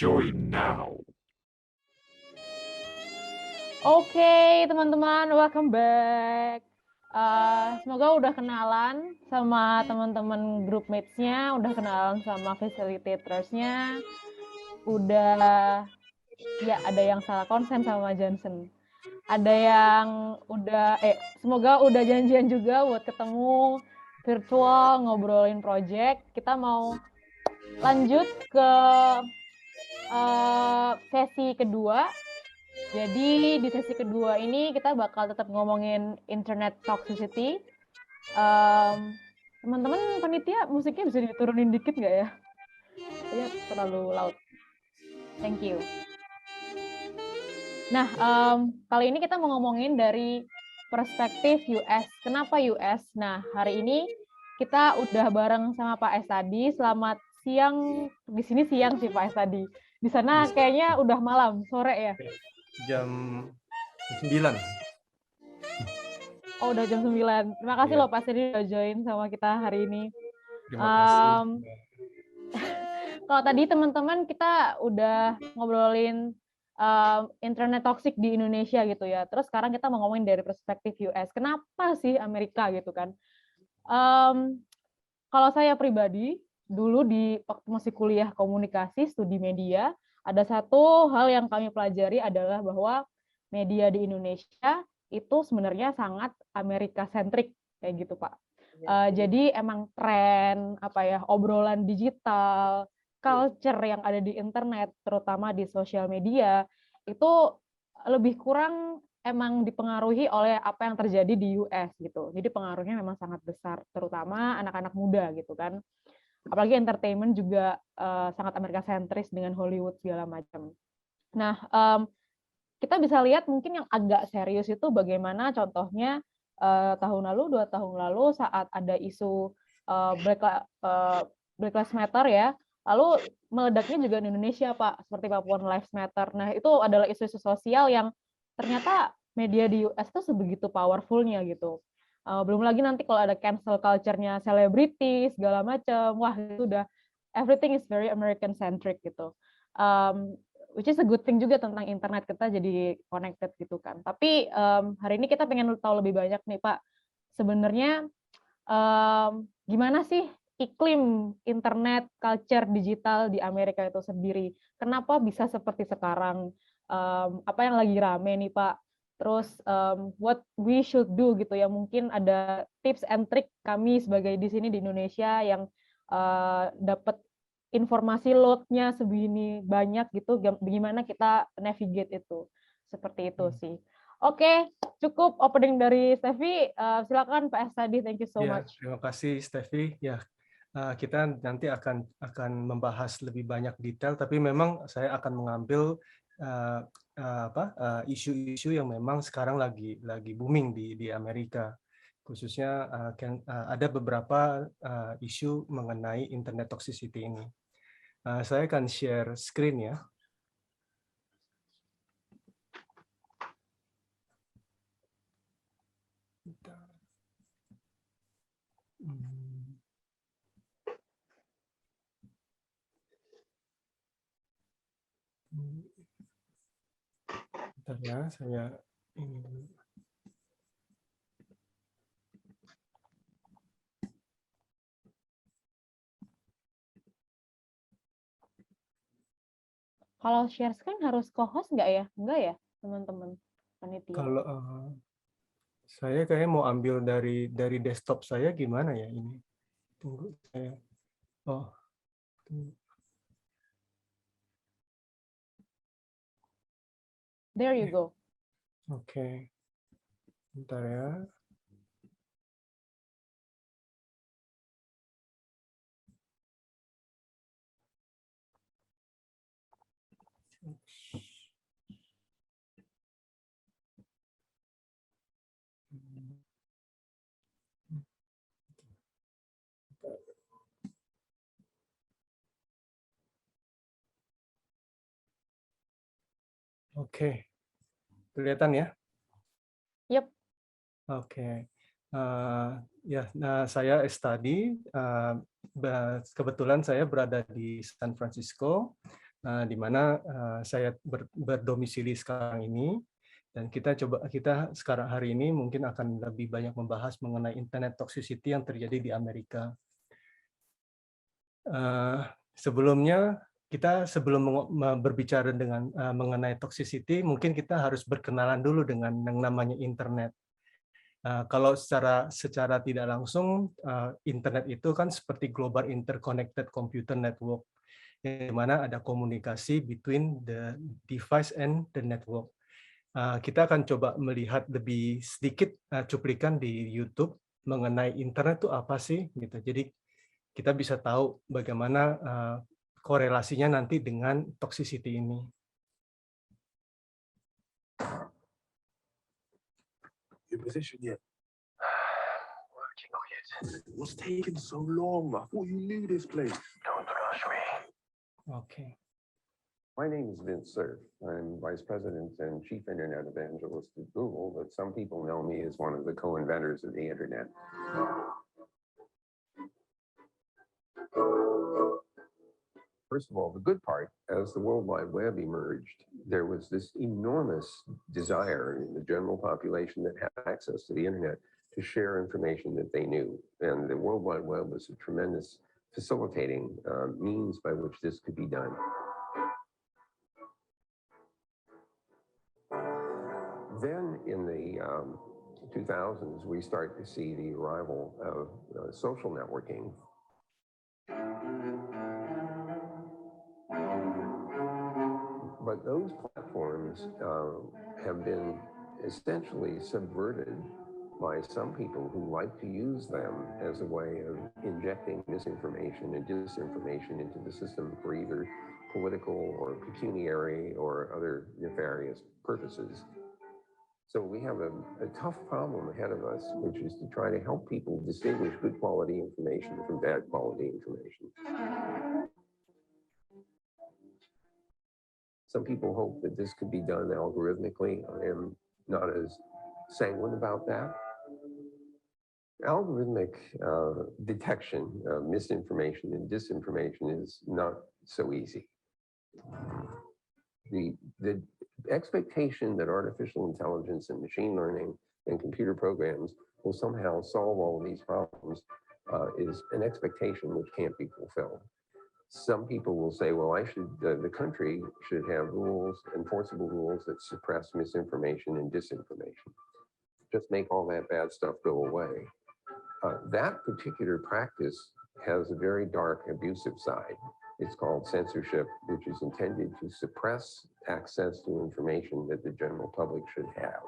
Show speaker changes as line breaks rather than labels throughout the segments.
Join now.
Oke, teman-teman, welcome back. Semoga udah kenalan sama teman-teman group mates-nya, udah kenalan sama facilitator-nya, udah, ya ada yang salah konsen sama Johnson. Ada yang semoga udah janjian juga buat ketemu virtual, ngobrolin project. Kita mau lanjut ke sesi kedua. Jadi di sesi kedua ini kita bakal tetap ngomongin internet toxicity. Teman-teman panitia musiknya bisa diturunin dikit nggak ya? Kayaknya terlalu loud. Thank you. Nah, kali ini kita mau ngomongin dari perspektif US. Kenapa US? Nah, hari ini kita udah bareng sama Pak Estadi. Selamat siang. Di sini siang sih Pak Estadi. Di sana kayaknya udah malam, sore ya?
Jam 9.
Oh, udah jam 9. Terima kasih loh Pak Estadi udah join sama kita hari ini.
Terima kasih.
Kalau tadi teman-teman kita udah ngobrolin internet toxic di Indonesia gitu ya. Terus sekarang kita mau ngomongin dari perspektif US. Kenapa sih Amerika gitu kan? Kalau saya pribadi, dulu waktu masih kuliah komunikasi, studi media, ada satu hal yang kami pelajari adalah bahwa media di Indonesia itu sebenarnya sangat Amerika-sentrik, kayak gitu Pak. Jadi emang tren, obrolan digital, culture yang ada di internet, terutama di sosial media, itu lebih kurang emang dipengaruhi oleh apa yang terjadi di US gitu. Jadi pengaruhnya memang sangat besar, terutama anak-anak muda gitu kan. Apalagi entertainment juga sangat Amerika sentris dengan Hollywood segala macam. Nah, kita bisa lihat mungkin yang agak serius itu bagaimana contohnya tahun lalu, 2 tahun lalu saat ada isu Black Lives Matter ya, lalu meledaknya juga di Indonesia Pak, seperti Papua Lives Matter. Nah itu adalah isu-isu sosial yang ternyata media di US itu sebegitu powerful-nya gitu. Belum lagi nanti kalau ada cancel culture-nya selebriti segala macam, wah itu udah everything is very American centric gitu. Which is a good thing juga tentang internet, kita jadi connected gitu kan. Tapi hari ini kita pengen tahu lebih banyak nih Pak, sebenarnya gimana sih iklim internet culture digital di Amerika itu sendiri? Kenapa bisa seperti sekarang? Apa yang lagi rame nih Pak? Terus what we should do gitu ya, mungkin ada tips and trick kami sebagai di sini di Indonesia yang dapat informasi load-nya segini banyak gitu, gimana kita navigate itu. Seperti itu sih. Oke, cukup opening dari Steffi. Silakan Pak Estadi, thank you so much.
Terima kasih Steffi. Ya, kita nanti akan membahas lebih banyak detail, tapi memang saya akan mengambil isu-isu yang memang sekarang lagi booming di Amerika. Khususnya ada beberapa isu mengenai internet toxicity ini. Saya akan share screen ya. Bentar ya, saya ini dulu.
Kalau share screen harus co-host nggak ya? Nggak ya, teman-teman panitia?
Kalau saya kayak mau ambil dari desktop saya, gimana ya ini? Tunggu saya. Oh. Tunggu.
There you go.
Oke. Bentar ya. Oke. Kelihatan ya?
Yep.
Oke. Ya, nah saya Estadi. Kebetulan saya berada di San Francisco. di mana saya berdomisili sekarang ini, dan kita sekarang hari ini mungkin akan lebih banyak membahas mengenai internet toxicity yang terjadi di Amerika. Sebelumnya sebelum berbicara mengenai toxicity, mungkin kita harus berkenalan dulu dengan yang namanya internet. Kalau secara tidak langsung, internet itu kan seperti global interconnected computer network, di mana ada komunikasi between the device and the network. Kita akan coba melihat lebih sedikit cuplikan di YouTube mengenai internet itu apa sih, gitu. Jadi kita bisa tahu bagaimana korelasinya nanti dengan toxicity ini.
Your position yet? Working on it. What's taking so long? I thought you knew this place. Don't rush me.
Okay.
My name is Vince Cerf. I'm Vice President and Chief Internet Evangelist at Google, but some people know me as one of the co-inventors of the Internet. First of all, the good part, as the World Wide Web emerged, there was this enormous desire in the general population that had access to the Internet to share information that they knew. And the World Wide Web was a tremendous facilitating means by which this could be done. Then in the 2000s, we start to see the arrival of social networking. But those platforms have been essentially subverted by some people who like to use them as a way of injecting misinformation and disinformation into the system for either political or pecuniary or other nefarious purposes. So we have a tough problem ahead of us, which is to try to help people distinguish good quality information from bad quality information. Some people hope that this could be done algorithmically. I am not as sanguine about that. Algorithmic detection of misinformation and disinformation is not so easy. The expectation that artificial intelligence and machine learning and computer programs will somehow solve all of these problems is an expectation which can't be fulfilled. Some people will say, well, the country should have rules, enforceable rules that suppress misinformation and disinformation. Just make all that bad stuff go away. That particular practice has a very dark, abusive side. It's called censorship, which is intended to suppress access to information that the general public should have.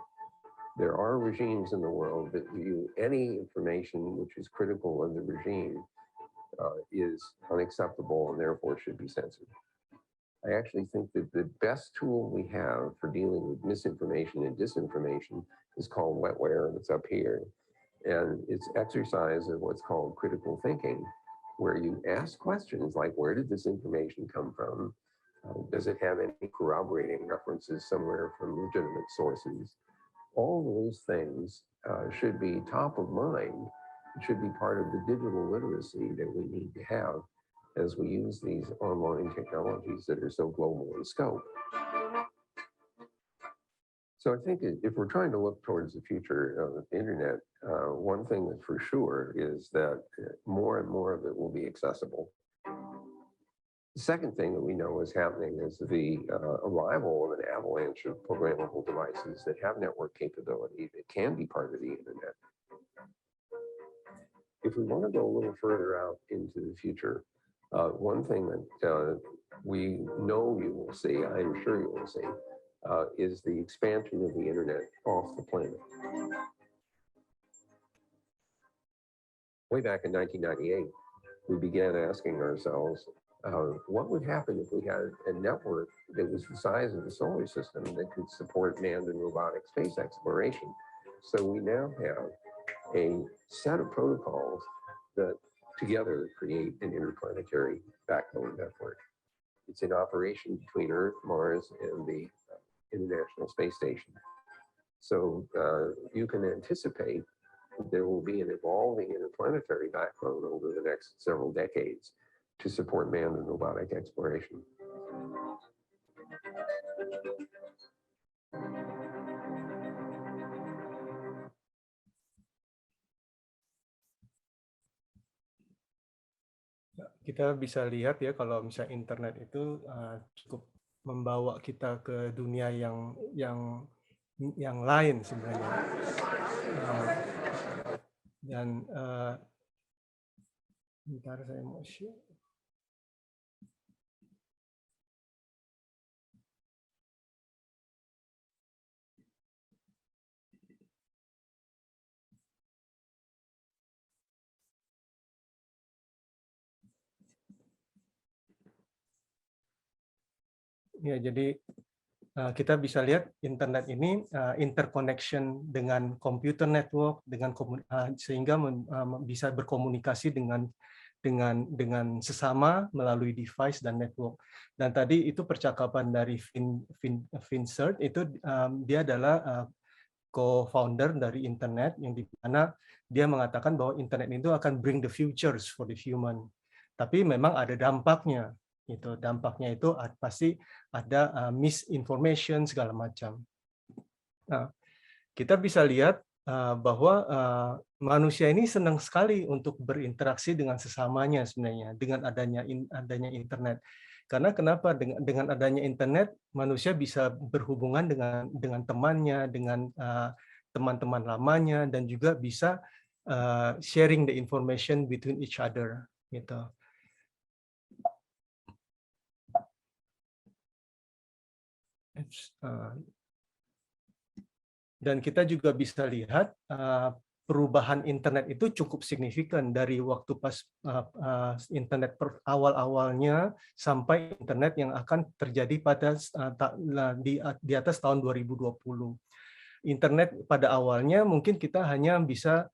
There are regimes in the world that view any information which is critical of the regime is unacceptable and therefore should be censored. I actually think that the best tool we have for dealing with misinformation and disinformation is called wetware, and it's up here. And it's exercise of what's called critical thinking, where you ask questions like, where did this information come from? Does it have any corroborating references somewhere from legitimate sources? All of those things should be top of mind. It should be part of the digital literacy that we need to have as we use these online technologies that are so global in scope. So I think if we're trying to look towards the future of the internet, one thing that's for sure is that more and more of it will be accessible. The second thing that we know is happening is the arrival of an avalanche of programmable devices that have network capability that can be part of the internet. If we want to go a little further out into the future, one thing that we know you will see, I'm sure you will see, is the expansion of the internet off the planet. Way back in 1998, we began asking ourselves, what would happen if we had a network that was the size of the solar system that could support manned and robotic space exploration? So we now have a set of protocols that together create an interplanetary backbone network. It's in operation between Earth, Mars, and the International Space Station. So you can anticipate that there will be an evolving interplanetary backbone over the next several decades to support manned and robotic exploration.
Kita bisa lihat ya kalau misalnya internet itu cukup membawa kita ke dunia yang lain sebenarnya. Dan bentar saya mau share. Ya, jadi kita bisa lihat internet ini interconnection dengan computer network, sehingga bisa berkomunikasi dengan sesama melalui device dan network. Dan tadi itu percakapan dari Vincent itu dia adalah co-founder dari internet, yang di mana dia mengatakan bahwa internet itu akan bring the futures for the human. Tapi memang ada dampaknya. Dampaknya itu pasti ada misinformation segala macam. Nah, kita bisa lihat bahwa manusia ini senang sekali untuk berinteraksi dengan sesamanya sebenarnya dengan adanya internet. Karena kenapa? Dengan adanya internet, manusia bisa berhubungan dengan temannya, dengan teman-teman lamanya, dan juga bisa sharing the information between each other. Gitu. Dan kita juga bisa lihat perubahan internet itu cukup signifikan dari waktu pas internet awal-awalnya sampai internet yang akan terjadi pada di atas tahun 2020. Internet pada awalnya mungkin kita hanya bisa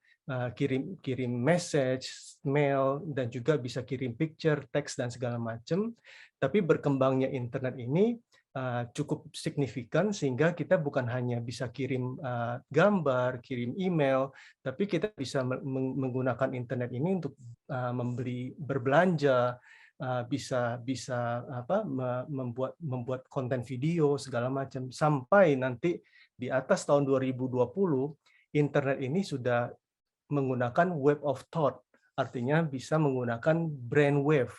kirim message, mail, dan juga bisa kirim picture, teks, dan segala macam. Tapi berkembangnya internet ini cukup signifikan sehingga kita bukan hanya bisa kirim gambar, kirim email, tapi kita bisa menggunakan internet ini untuk berbelanja, bisa membuat konten video segala macam, sampai nanti di atas tahun 2020 internet ini sudah menggunakan wave of thought, artinya bisa menggunakan brainwave,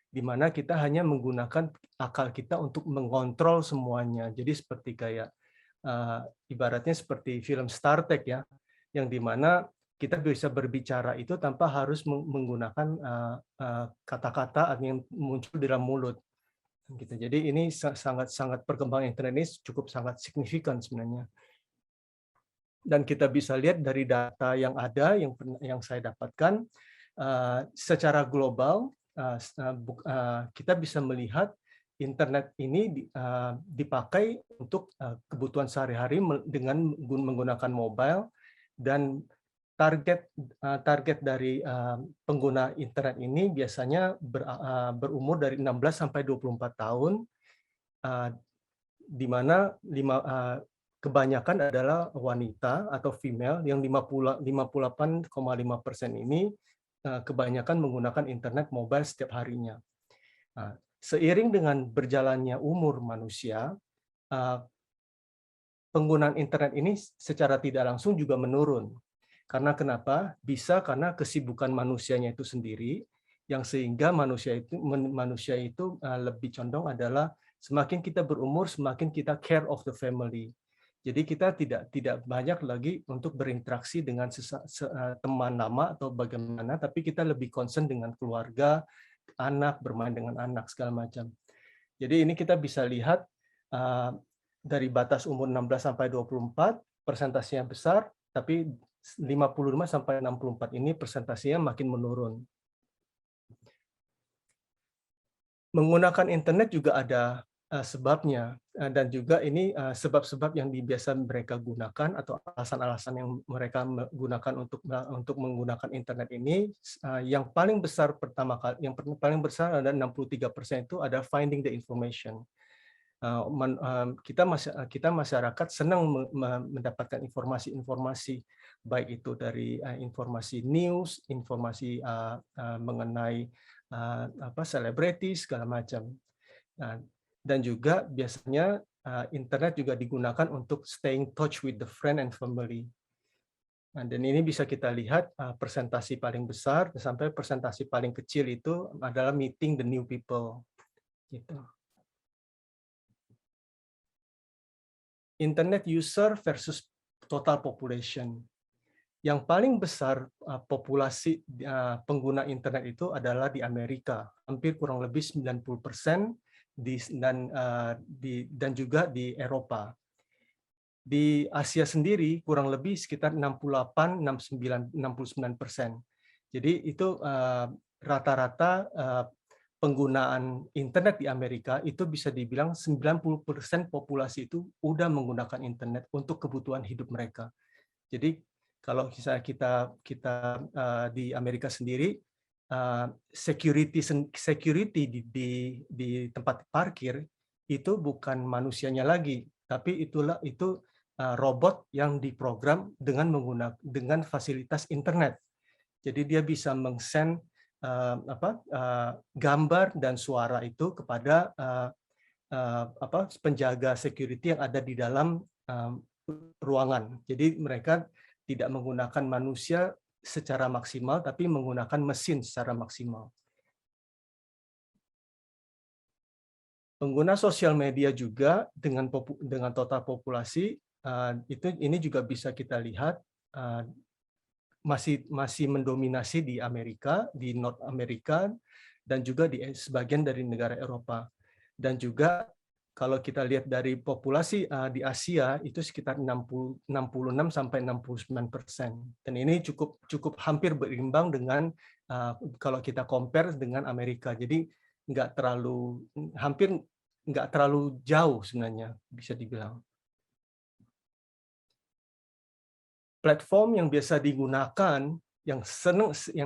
di mana kita hanya menggunakan akal kita untuk mengontrol semuanya. Jadi seperti kayak ibaratnya seperti film Star Trek ya, yang di mana kita bisa berbicara itu tanpa harus menggunakan kata-kata yang muncul dalam mulut. Gitu. Jadi ini sangat perkembangan internet ini cukup sangat signifikan sebenarnya. Dan kita bisa lihat dari data yang ada, yang saya dapatkan, secara global, kita bisa melihat internet ini dipakai untuk kebutuhan sehari-hari dengan menggunakan mobile, dan target dari pengguna internet ini biasanya berumur dari 16 sampai 24 tahun, di mana kebanyakan adalah wanita atau female, yang 58,5% ini kebanyakan menggunakan internet mobile setiap harinya. Seiring dengan berjalannya umur manusia, penggunaan internet ini secara tidak langsung juga menurun. Karena kenapa? Bisa karena kesibukan manusianya itu sendiri, yang sehingga manusia itu lebih condong adalah semakin kita berumur, semakin kita care of the family. Jadi kita tidak banyak lagi untuk berinteraksi dengan teman lama atau bagaimana, tapi kita lebih concern dengan keluarga, anak, bermain dengan anak, segala macam. Jadi ini kita bisa lihat dari batas umur 16 sampai 24, persentasenya besar, tapi 55 sampai 64 ini persentasenya makin menurun. Menggunakan internet juga ada sebabnya, dan juga ini sebab-sebab yang biasa mereka gunakan atau alasan-alasan yang mereka gunakan untuk menggunakan internet ini. Yang paling besar paling besar ada 63% itu ada finding the information. Kita masyarakat senang mendapatkan informasi-informasi, baik itu dari informasi news, informasi mengenai selebriti segala macam. Dan juga biasanya internet juga digunakan untuk staying touch with the friend and family. Nah, dan ini bisa kita lihat presentasi paling besar sampai presentasi paling kecil itu adalah meeting the new people. Gitu. Internet user versus total population. Yang paling besar populasi pengguna internet itu adalah di Amerika, hampir kurang lebih 90%, dan juga di Eropa. Di Asia sendiri kurang lebih sekitar 68-69%. Jadi itu rata-rata penggunaan internet di Amerika itu bisa dibilang 90% populasi itu udah menggunakan internet untuk kebutuhan hidup mereka. Jadi kalau misalnya kita di Amerika sendiri, security di tempat parkir itu bukan manusianya lagi, tapi itu robot yang diprogram dengan fasilitas internet. Jadi dia bisa mengsend gambar dan suara itu kepada penjaga security yang ada di dalam ruangan. Jadi mereka tidak menggunakan manusia secara maksimal, tapi menggunakan mesin secara maksimal. Pengguna sosial media juga dengan total populasi ini juga bisa kita lihat masih mendominasi di Amerika, di North America, dan juga di sebagian dari negara Eropa. Dan juga kalau kita lihat dari populasi di Asia itu sekitar 66 sampai 69%. Dan ini cukup hampir berimbang dengan kalau kita compare dengan Amerika. Jadi hampir nggak terlalu jauh sebenarnya bisa dibilang. Platform yang biasa digunakan, yang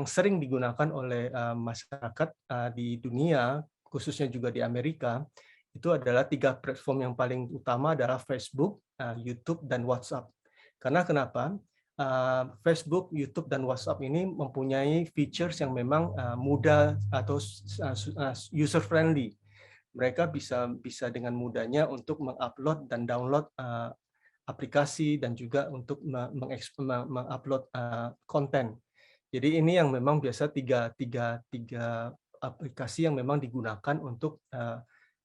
sering digunakan oleh masyarakat di dunia, khususnya juga di Amerika, itu adalah 3 platform yang paling utama adalah Facebook, YouTube, dan WhatsApp. Karena kenapa? Facebook, YouTube, dan WhatsApp ini mempunyai features yang memang mudah atau user friendly. Mereka bisa dengan mudahnya untuk mengupload dan download aplikasi dan juga untuk mengupload konten. Jadi ini yang memang biasa tiga aplikasi yang memang digunakan untuk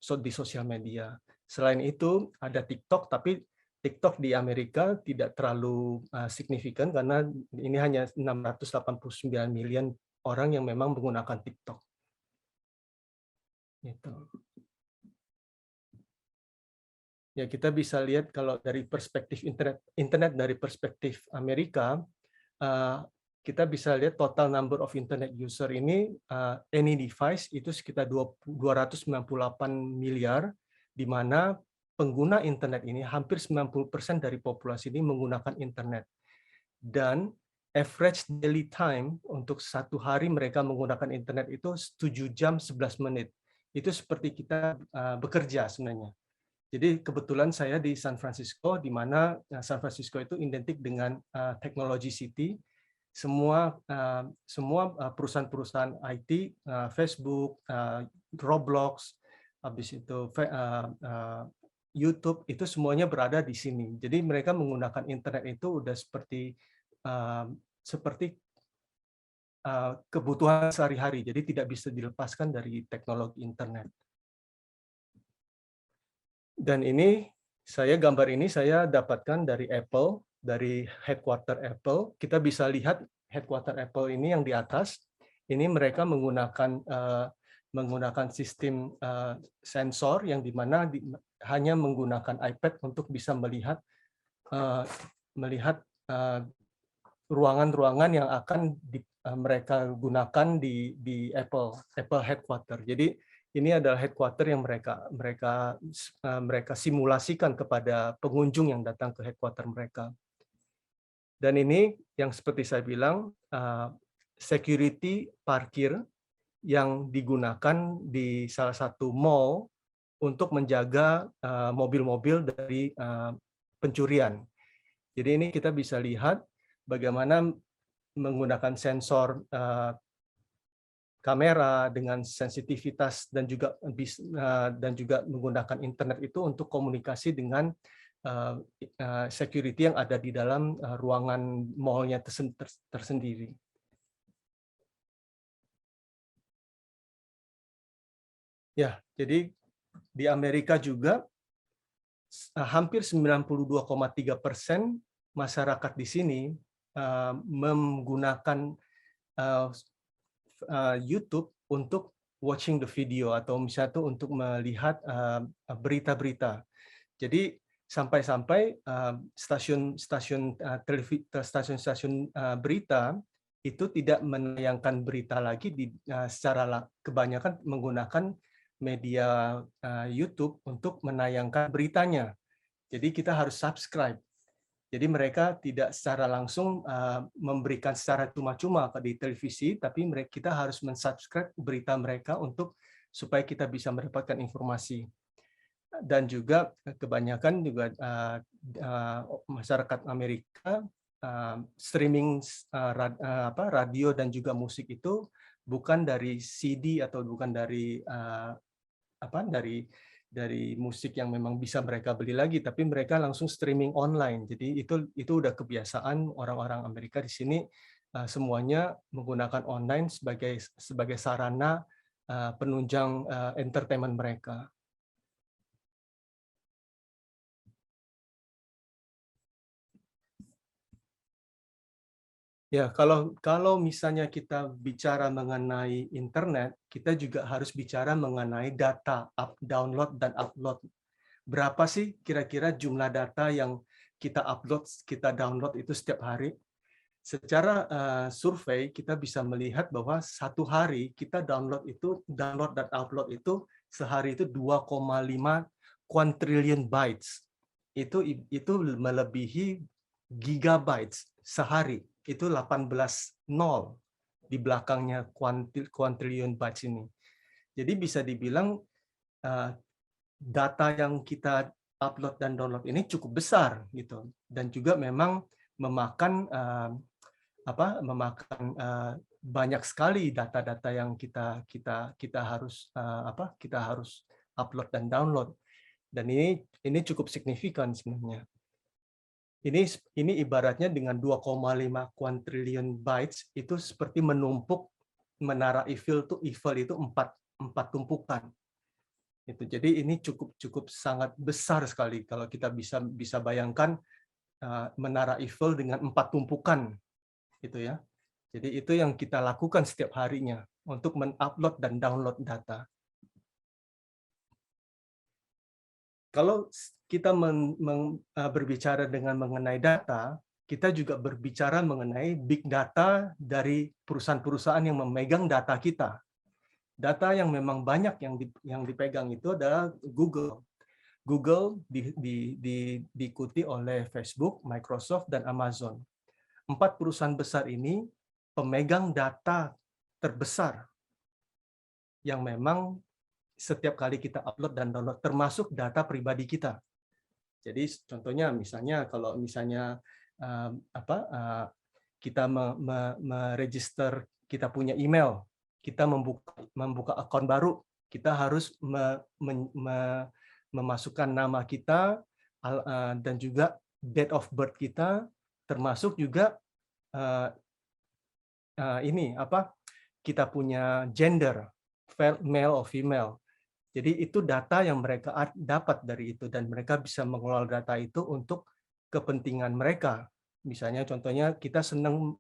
di sosial media. Selain itu ada TikTok, tapi TikTok di Amerika tidak terlalu signifikan karena ini hanya 689 million orang yang memang menggunakan TikTok. Gitu. Ya, kita bisa lihat kalau dari perspektif internet dari perspektif Amerika, kita bisa lihat total number of internet user ini any device itu sekitar 298 miliar, di mana pengguna internet ini hampir 90% dari populasi ini menggunakan internet. Dan average daily time untuk satu hari mereka menggunakan internet itu 7 jam 11 menit. Itu seperti kita bekerja sebenarnya. Jadi kebetulan saya di San Francisco, di mana San Francisco itu identik dengan technology city. Semua perusahaan-perusahaan IT, Facebook, Roblox, habis itu YouTube, itu semuanya berada di sini. Jadi mereka menggunakan internet itu udah seperti kebutuhan sehari-hari. Jadi tidak bisa dilepaskan dari teknologi internet. Dan gambar ini saya dapatkan dari Apple, dari headquarter Apple. Kita bisa lihat headquarter Apple ini yang di atas. Ini mereka menggunakan sistem sensor yang dimana hanya menggunakan iPad untuk bisa melihat ruangan-ruangan yang akan mereka gunakan di Apple headquarter. Jadi ini adalah headquarter yang mereka simulasikan kepada pengunjung yang datang ke headquarter mereka. Dan ini yang seperti saya bilang, security parkir yang digunakan di salah satu mall untuk menjaga mobil-mobil dari pencurian. Jadi ini kita bisa lihat bagaimana menggunakan sensor kamera dengan sensitivitas dan juga menggunakan internet itu untuk komunikasi dengan security yang ada di dalam ruangan mall-nya tersendiri. Ya, jadi di Amerika juga hampir 92,3% masyarakat di sini menggunakan YouTube untuk watching the video atau misalnya tuh untuk melihat berita-berita. Jadi sampai-sampai stasiun berita itu tidak menayangkan berita lagi secara kebanyakan menggunakan media YouTube untuk menayangkan beritanya. Jadi kita harus subscribe. Jadi mereka tidak secara langsung memberikan secara cuma-cuma di televisi, tapi kita harus mensubscribe berita mereka supaya kita bisa mendapatkan informasi. Dan juga kebanyakan juga masyarakat Amerika streaming radio dan juga musik itu bukan dari CD atau bukan dari dari musik yang memang bisa mereka beli lagi, tapi mereka langsung streaming online. Jadi itu udah kebiasaan orang-orang Amerika di sini, semuanya menggunakan online sebagai sarana penunjang entertainment mereka. Ya, kalau misalnya kita bicara mengenai internet, kita juga harus bicara mengenai data download dan upload. Berapa sih kira-kira jumlah data yang kita upload, kita download itu setiap hari? Secara survei kita bisa melihat bahwa satu hari kita download dan upload itu sehari itu 2,5 quadrillion bytes. Itu melebihi gigabytes sehari. Itu 18 nol di belakangnya quadrillion bytes ini. Jadi bisa dibilang data yang kita upload dan download ini cukup besar gitu, dan juga memang memakan banyak sekali data-data yang kita harus upload dan download, dan ini cukup signifikan sebenarnya. Ini ibaratnya dengan 2,5 quadrillion bytes itu seperti menumpuk menara Eiffel itu empat tumpukan. Jadi ini cukup sangat besar sekali kalau kita bisa bayangkan menara Eiffel dengan 4 tumpukan gitu ya. Jadi itu yang kita lakukan setiap harinya untuk mengupload dan download data. Kalau kita berbicara mengenai data, kita juga berbicara mengenai big data dari perusahaan-perusahaan yang memegang data kita. Data yang memang banyak yang dipegang itu adalah Google. Google diikuti oleh Facebook, Microsoft, dan Amazon. 4 perusahaan besar ini pemegang data terbesar yang memang setiap kali kita upload dan download, termasuk data pribadi kita. Jadi contohnya kalau misalnya kita meregister, kita punya email, kita membuka akun baru, kita harus memasukkan nama kita dan juga date of birth kita, termasuk juga kita punya gender, male or female. Jadi itu data yang mereka dapat dari itu, dan mereka bisa mengelola data itu untuk kepentingan mereka. Misalnya contohnya kita senang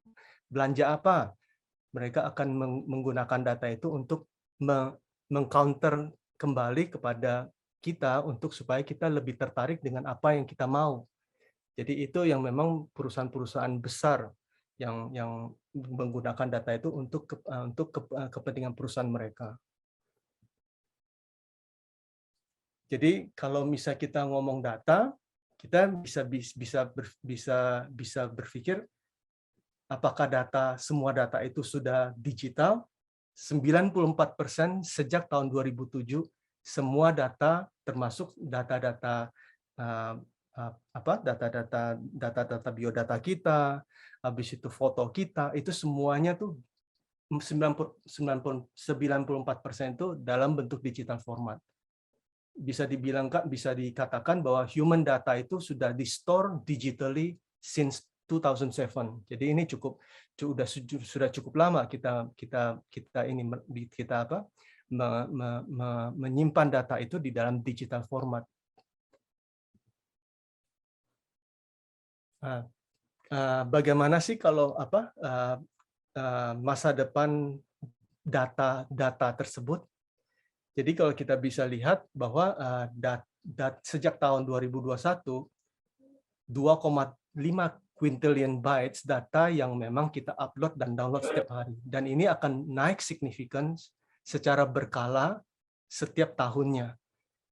belanja apa, mereka akan menggunakan data itu untuk mengcounter kembali kepada kita supaya kita lebih tertarik dengan apa yang kita mau. Jadi itu yang memang perusahaan-perusahaan besar yang menggunakan data itu untuk kepentingan perusahaan mereka. Jadi kalau misalnya kita ngomong data, kita bisa berpikir apakah semua data itu sudah digital? 94% sejak tahun 2007 semua data, termasuk data-data biodata kita, habis itu foto kita, itu semuanya tuh 94% itu dalam bentuk digital format. Bisa dikatakan bahwa human data itu sudah di-store digitally since 2007. Jadi ini sudah cukup lama kita menyimpan data itu di dalam digital format. Bagaimana sih kalau masa depan data tersebut? Jadi kalau kita bisa lihat bahwa sejak tahun 2021 2,5 quintillion bytes data yang memang kita upload dan download setiap hari, dan ini akan naik signifikan secara berkala setiap tahunnya.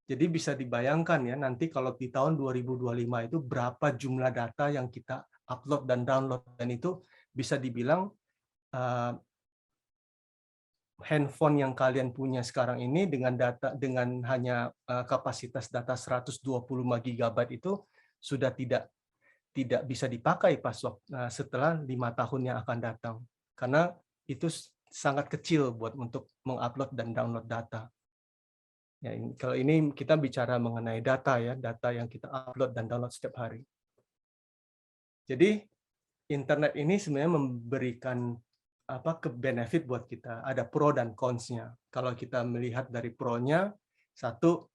Jadi bisa dibayangkan ya, nanti kalau di tahun 2025 itu berapa jumlah data yang kita upload dan download, dan itu bisa dibilang handphone yang kalian punya sekarang ini dengan hanya kapasitas data 125 GB itu sudah tidak bisa dipakai setelah 5 tahun yang akan datang, karena itu sangat kecil untuk mengupload dan download data. Ya, kalau ini kita bicara mengenai data ya, data yang kita upload dan download setiap hari. Jadi internet ini sebenarnya memberikan benefit buat kita. Ada pro dan cons-nya. Kalau kita melihat dari pro-nya, satu,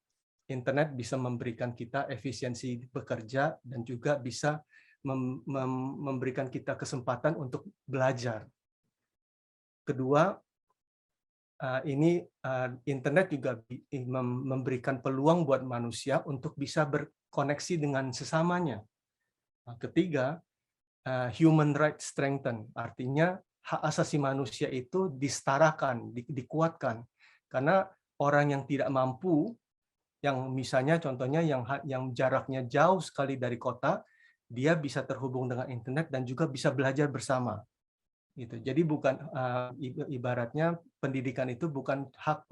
internet bisa memberikan kita efisiensi bekerja dan juga bisa memberikan kita kesempatan untuk belajar. Kedua, internet juga memberikan peluang buat manusia untuk bisa berkoneksi dengan sesamanya. Ketiga, human rights strengthen, artinya hak asasi manusia itu disetarakan, dikuatkan, karena orang yang tidak mampu, yang misalnya contohnya yang jaraknya jauh sekali dari kota, dia bisa terhubung dengan internet dan juga bisa belajar bersama. Gitu. Jadi bukan ibaratnya pendidikan itu bukan hak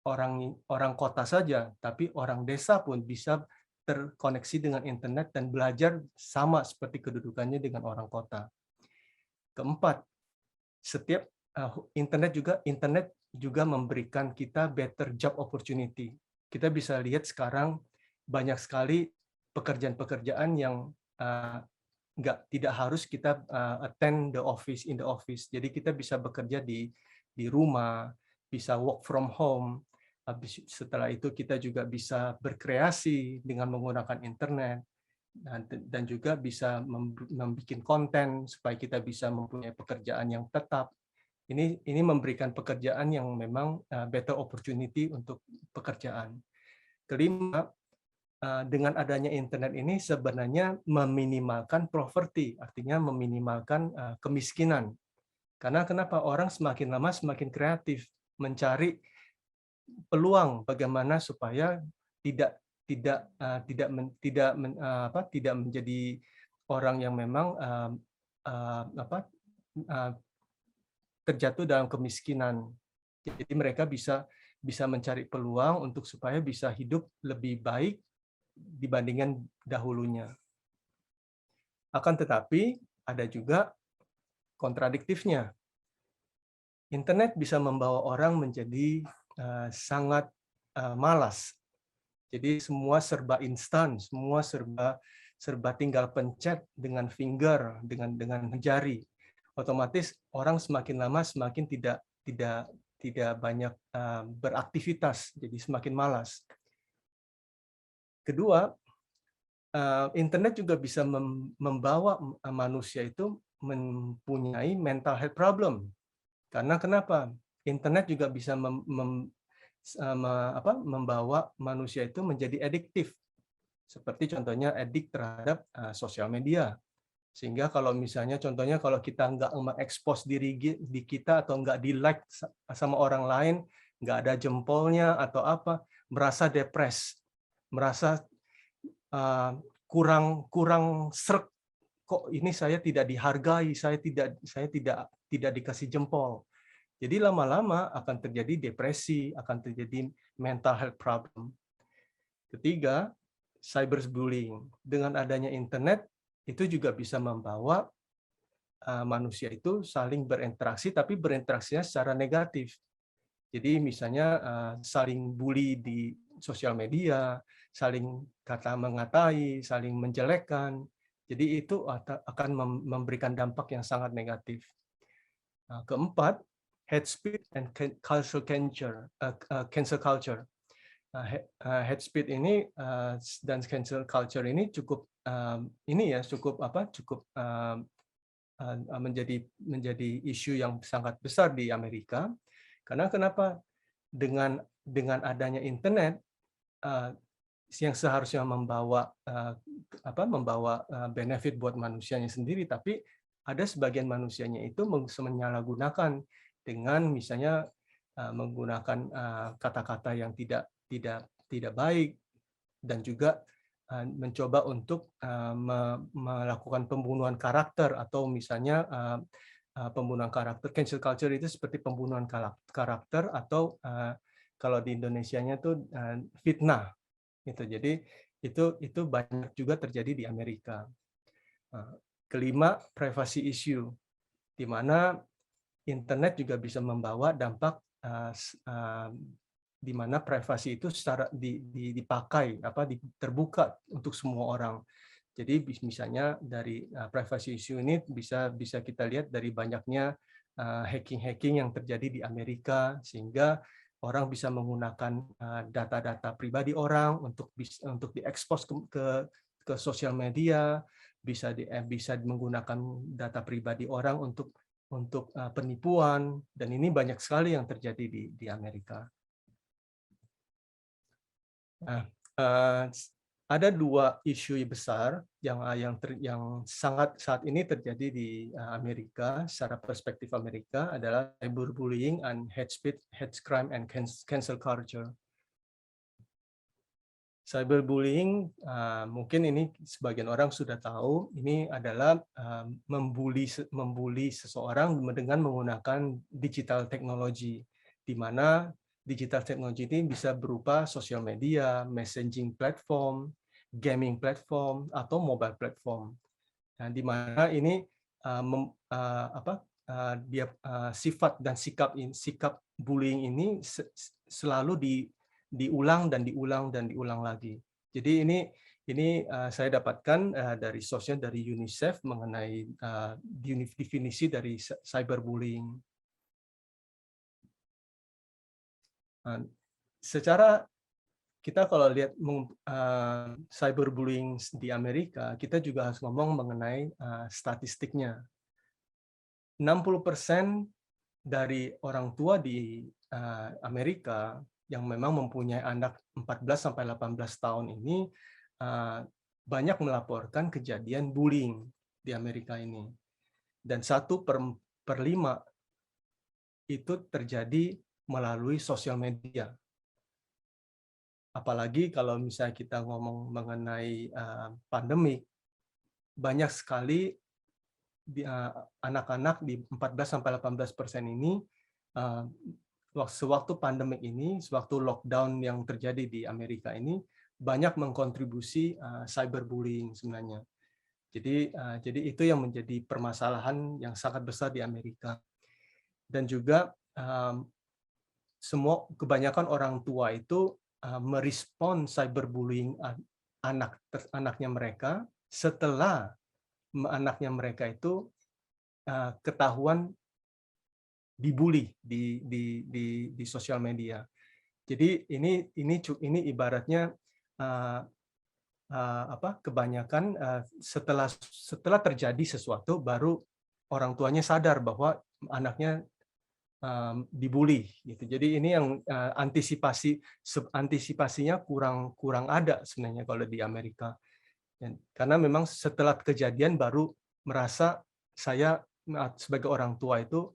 orang kota saja, tapi orang desa pun bisa terkoneksi dengan internet dan belajar sama seperti kedudukannya dengan orang kota. Keempat, internet juga memberikan kita better job opportunity. Kita bisa lihat sekarang banyak sekali pekerjaan-pekerjaan yang tidak harus kita attend in the office. Jadi kita bisa bekerja di rumah, bisa work from home. Setelah itu kita juga bisa berkreasi dengan menggunakan internet, dan juga bisa membuat konten supaya kita bisa mempunyai pekerjaan yang tetap. Ini memberikan pekerjaan yang memang better opportunity untuk pekerjaan. Kelima, dengan adanya internet ini sebenarnya meminimalkan poverty, artinya meminimalkan kemiskinan. Karena kenapa? Orang semakin lama semakin kreatif mencari peluang bagaimana supaya tidak menjadi orang yang memang terjatuh dalam kemiskinan. Jadi mereka bisa mencari peluang untuk supaya bisa hidup lebih baik dibandingkan dahulunya. Akan tetapi ada juga kontradiktifnya. Internet bisa membawa orang menjadi sangat malas. Jadi semua serba instan, semua serba tinggal pencet dengan finger, dengan jari. Otomatis orang semakin lama semakin tidak banyak beraktivitas, jadi semakin malas. Kedua, internet juga bisa membawa manusia itu mempunyai mental health problem. Karena kenapa? Internet juga bisa membawa manusia itu menjadi adiktif. Seperti contohnya edik terhadap sosial media. Sehingga kalau misalnya contohnya kalau kita nggak mengekspos diri kita atau nggak di-like sama orang lain, nggak ada jempolnya atau apa, merasa depres, merasa kurang srek, kok ini saya tidak dihargai, saya tidak dikasih jempol. Jadi lama-lama akan terjadi depresi, akan terjadi mental health problem. Ketiga, cyberbullying. Dengan adanya internet itu juga bisa membawa manusia itu saling berinteraksi, tapi berinteraksinya secara negatif. Jadi misalnya saling bully di sosial media, saling kata mengatai, saling menjelekkan. Jadi itu akan memberikan dampak yang sangat negatif. Keempat, hate speech and cancel culture. Hate speech ini dan cancel culture ini cukup menjadi isu yang sangat besar di Amerika. Karena kenapa? Dengan adanya internet yang seharusnya membawa benefit buat manusianya sendiri, tapi ada sebagian manusianya itu menyalahgunakan dengan misalnya menggunakan kata-kata yang tidak baik, dan juga mencoba untuk melakukan pembunuhan karakter, atau misalnya pembunuhan karakter. Cancel culture itu seperti pembunuhan karakter, atau kalau di Indonesianya tuh fitnah gitu. Jadi itu banyak juga terjadi di Amerika. Kelima, privacy issue, di mana internet juga bisa membawa dampak di mana privasi itu secara dipakai terbuka untuk semua orang. Jadi misalnya dari privacy issue ini bisa kita lihat dari banyaknya hacking yang terjadi di Amerika, sehingga orang bisa menggunakan data-data pribadi orang untuk diekspos ke sosial media, bisa menggunakan data pribadi orang untuk penipuan, dan ini banyak sekali yang terjadi di Amerika. Nah, ada dua isu besar yang sangat saat ini terjadi di Amerika secara perspektif Amerika, adalah cyberbullying and hate speech, hate crime, and cancel culture. Cyberbullying, mungkin ini sebagian orang sudah tahu, ini adalah membuli seseorang dengan menggunakan digital technology, di mana digital technology ini bisa berupa sosial media, messaging platform, gaming platform, atau mobile platform. Nah, di mana ini sifat dan sikap bullying ini selalu diulang dan diulang lagi. Jadi ini saya dapatkan dari sosial dari UNICEF mengenai definisi dari cyberbullying. Secara kita kalau lihat cyberbullying di Amerika, kita juga harus ngomong mengenai statistiknya. 60% dari orang tua di Amerika yang memang mempunyai anak 14-18 tahun ini banyak melaporkan kejadian bullying di Amerika ini. Dan 1/5 itu terjadi melalui sosial media. Apalagi kalau misalnya kita ngomong mengenai pandemik, banyak sekali anak-anak di 14-18% ini sewaktu pandemik ini, sewaktu lockdown yang terjadi di Amerika ini, banyak mengkontribusi cyberbullying sebenarnya. Jadi itu yang menjadi permasalahan yang sangat besar di Amerika. Dan juga kebanyakan orang tua itu merespon cyberbullying anaknya mereka setelah anaknya mereka itu ketahuan dibully di sosial media. Jadi ini ibaratnya kebanyakan setelah terjadi sesuatu baru orang tuanya sadar bahwa anaknya dibully gitu. Jadi ini yang antisipasinya kurang ada sebenarnya kalau di Amerika. Karena memang setelah kejadian baru merasa saya sebagai orang tua itu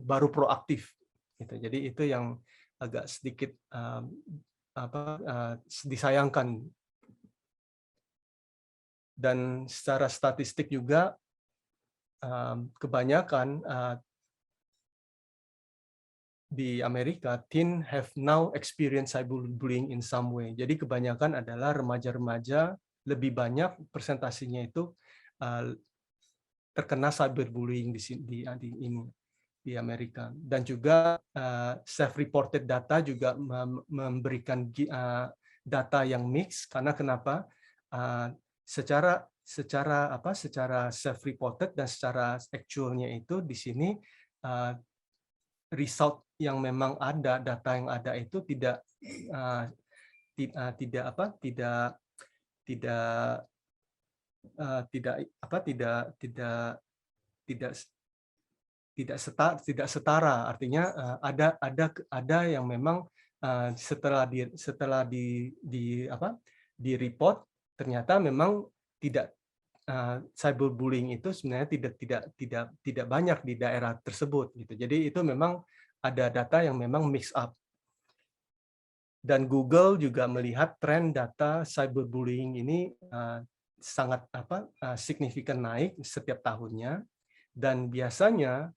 baru proaktif gitu. Jadi itu yang agak sedikit disayangkan. Dan secara statistik juga kebanyakan di Amerika, teen have now experienced cyberbullying in some way. Jadi kebanyakan adalah remaja-remaja, lebih banyak persentasinya itu terkena cyberbullying di Amerika. Dan juga self-reported data juga memberikan data yang mix, karena kenapa? Secara self-reported dan secara actualnya itu di sini result yang memang ada, data yang ada itu tidak setara. Artinya ada yang memang setelah di report ternyata memang tidak, cyberbullying itu sebenarnya tidak banyak di daerah tersebut gitu. Jadi itu memang ada data yang memang mix up. Dan Google juga melihat tren data cyberbullying ini sangat signifikan naik setiap tahunnya, dan biasanya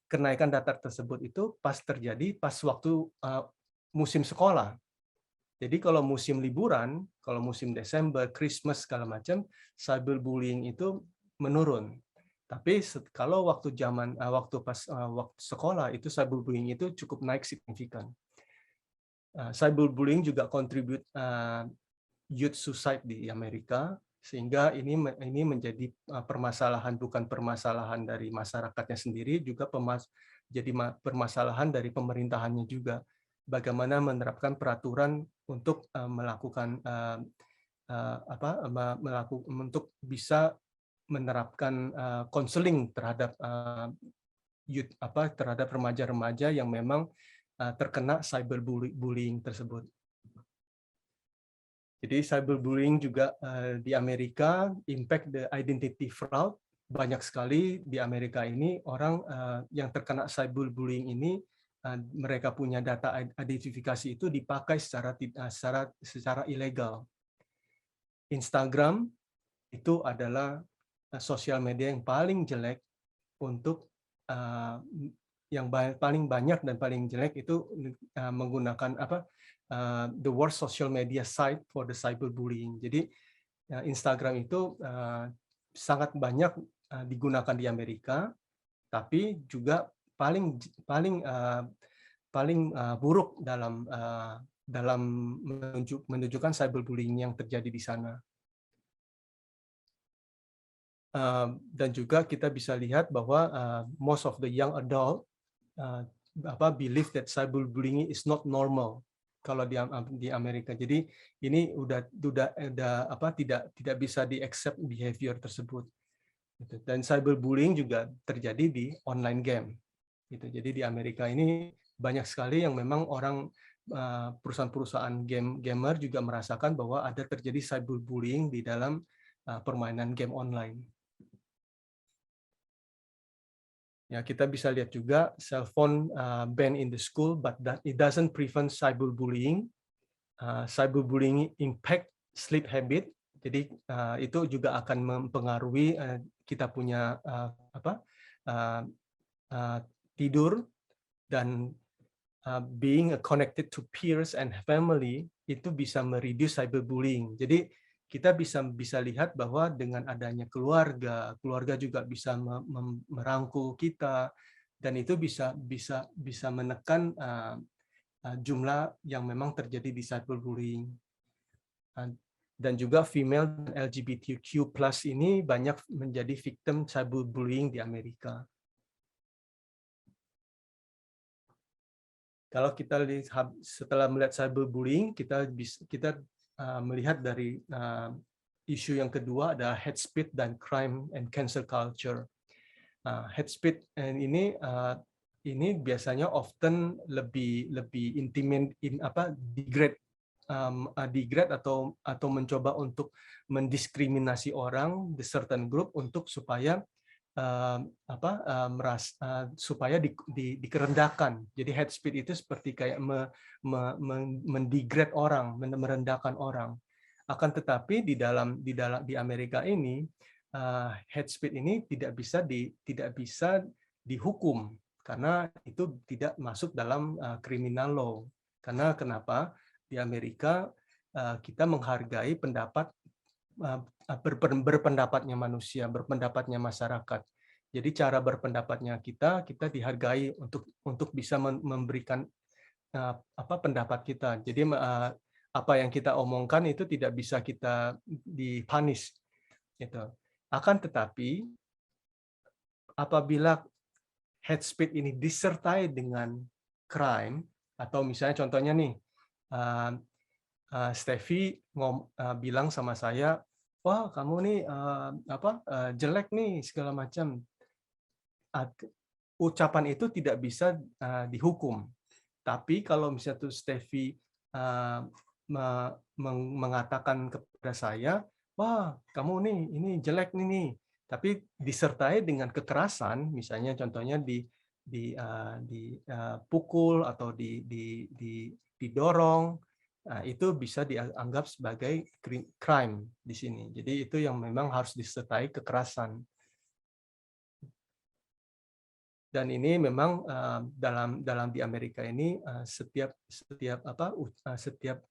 kenaikan data tersebut itu terjadi pas waktu musim sekolah. Jadi kalau musim liburan, kalau musim Desember, Christmas segala macam, cyberbullying itu menurun. Tapi kalau waktu sekolah itu cyberbullying itu cukup naik signifikan. Cyberbullying juga contribute youth suicide di Amerika, sehingga ini menjadi permasalahan, bukan permasalahan dari masyarakatnya sendiri, juga jadi permasalahan dari pemerintahannya juga. Bagaimana menerapkan peraturan untuk melakukan untuk bisa menerapkan konseling terhadap youth, terhadap remaja-remaja yang memang terkena cyberbullying tersebut. Jadi cyberbullying juga di Amerika, impact the identity fraud, banyak sekali di Amerika ini orang yang terkena cyberbullying ini, mereka punya data identifikasi itu dipakai secara ilegal. Instagram itu adalah sosial media yang paling jelek untuk yang paling banyak dan paling jelek itu menggunakan the worst social media site for the cyberbullying. Jadi Instagram itu sangat banyak digunakan di Amerika, tapi juga paling buruk dalam menunjukkan cyberbullying yang terjadi di sana. Dan juga kita bisa lihat bahwa most of the young adult believe that cyberbullying is not normal kalau di Amerika. Jadi ini tidak bisa di-accept behavior tersebut. Dan cyberbullying juga terjadi di online game. Jadi di Amerika ini banyak sekali yang memang perusahaan-perusahaan gamer juga merasakan bahwa ada terjadi cyberbullying di dalam permainan game online. Ya, kita bisa lihat juga cell phone ban in the school, but it doesn't prevent cyberbullying. Cyberbullying impact sleep habit. Jadi itu juga akan mempengaruhi kita punya tidur, dan being connected to peers and family itu bisa mereduce cyberbullying. Jadi kita bisa lihat bahwa dengan adanya keluarga juga bisa merangkul kita, dan itu bisa menekan jumlah yang memang terjadi di cyberbullying. Dan juga female dan LGBTQ+ ini banyak menjadi victim cyberbullying di Amerika. Kalau kita lihat, setelah melihat cyberbullying, kita melihat dari isu yang kedua ada hate speech dan crime and cancel culture. Hate speech ini biasanya often lebih degrade atau mencoba untuk mendiskriminasi orang, the certain group, untuk supaya dikerendahkan. Jadi hate speech itu seperti kayak mendegrade orang, merendahkan orang. Akan tetapi di Amerika ini hate speech ini tidak bisa dihukum, karena itu tidak masuk dalam criminal law. Karena kenapa? Di Amerika kita menghargai pendapat berpendapatnya manusia, berpendapatnya masyarakat. Jadi cara berpendapatnya kita dihargai untuk bisa memberikan pendapat kita. Jadi apa yang kita omongkan itu tidak bisa kita dipunish. Gitu. Akan tetapi apabila hate speech ini disertai dengan crime, atau misalnya contohnya nih, Steffi bilang sama saya, wah kamu nih jelek nih segala macam. Ucapan itu tidak bisa dihukum. Tapi kalau misalnya tuh Steffi mengatakan kepada saya, wah kamu nih ini jelek nih, tapi disertai dengan kekerasan, misalnya contohnya dipukul atau didorong, itu bisa dianggap sebagai crime di sini. Jadi itu yang memang harus disertai kekerasan. Dan ini memang dalam di Amerika ini setiap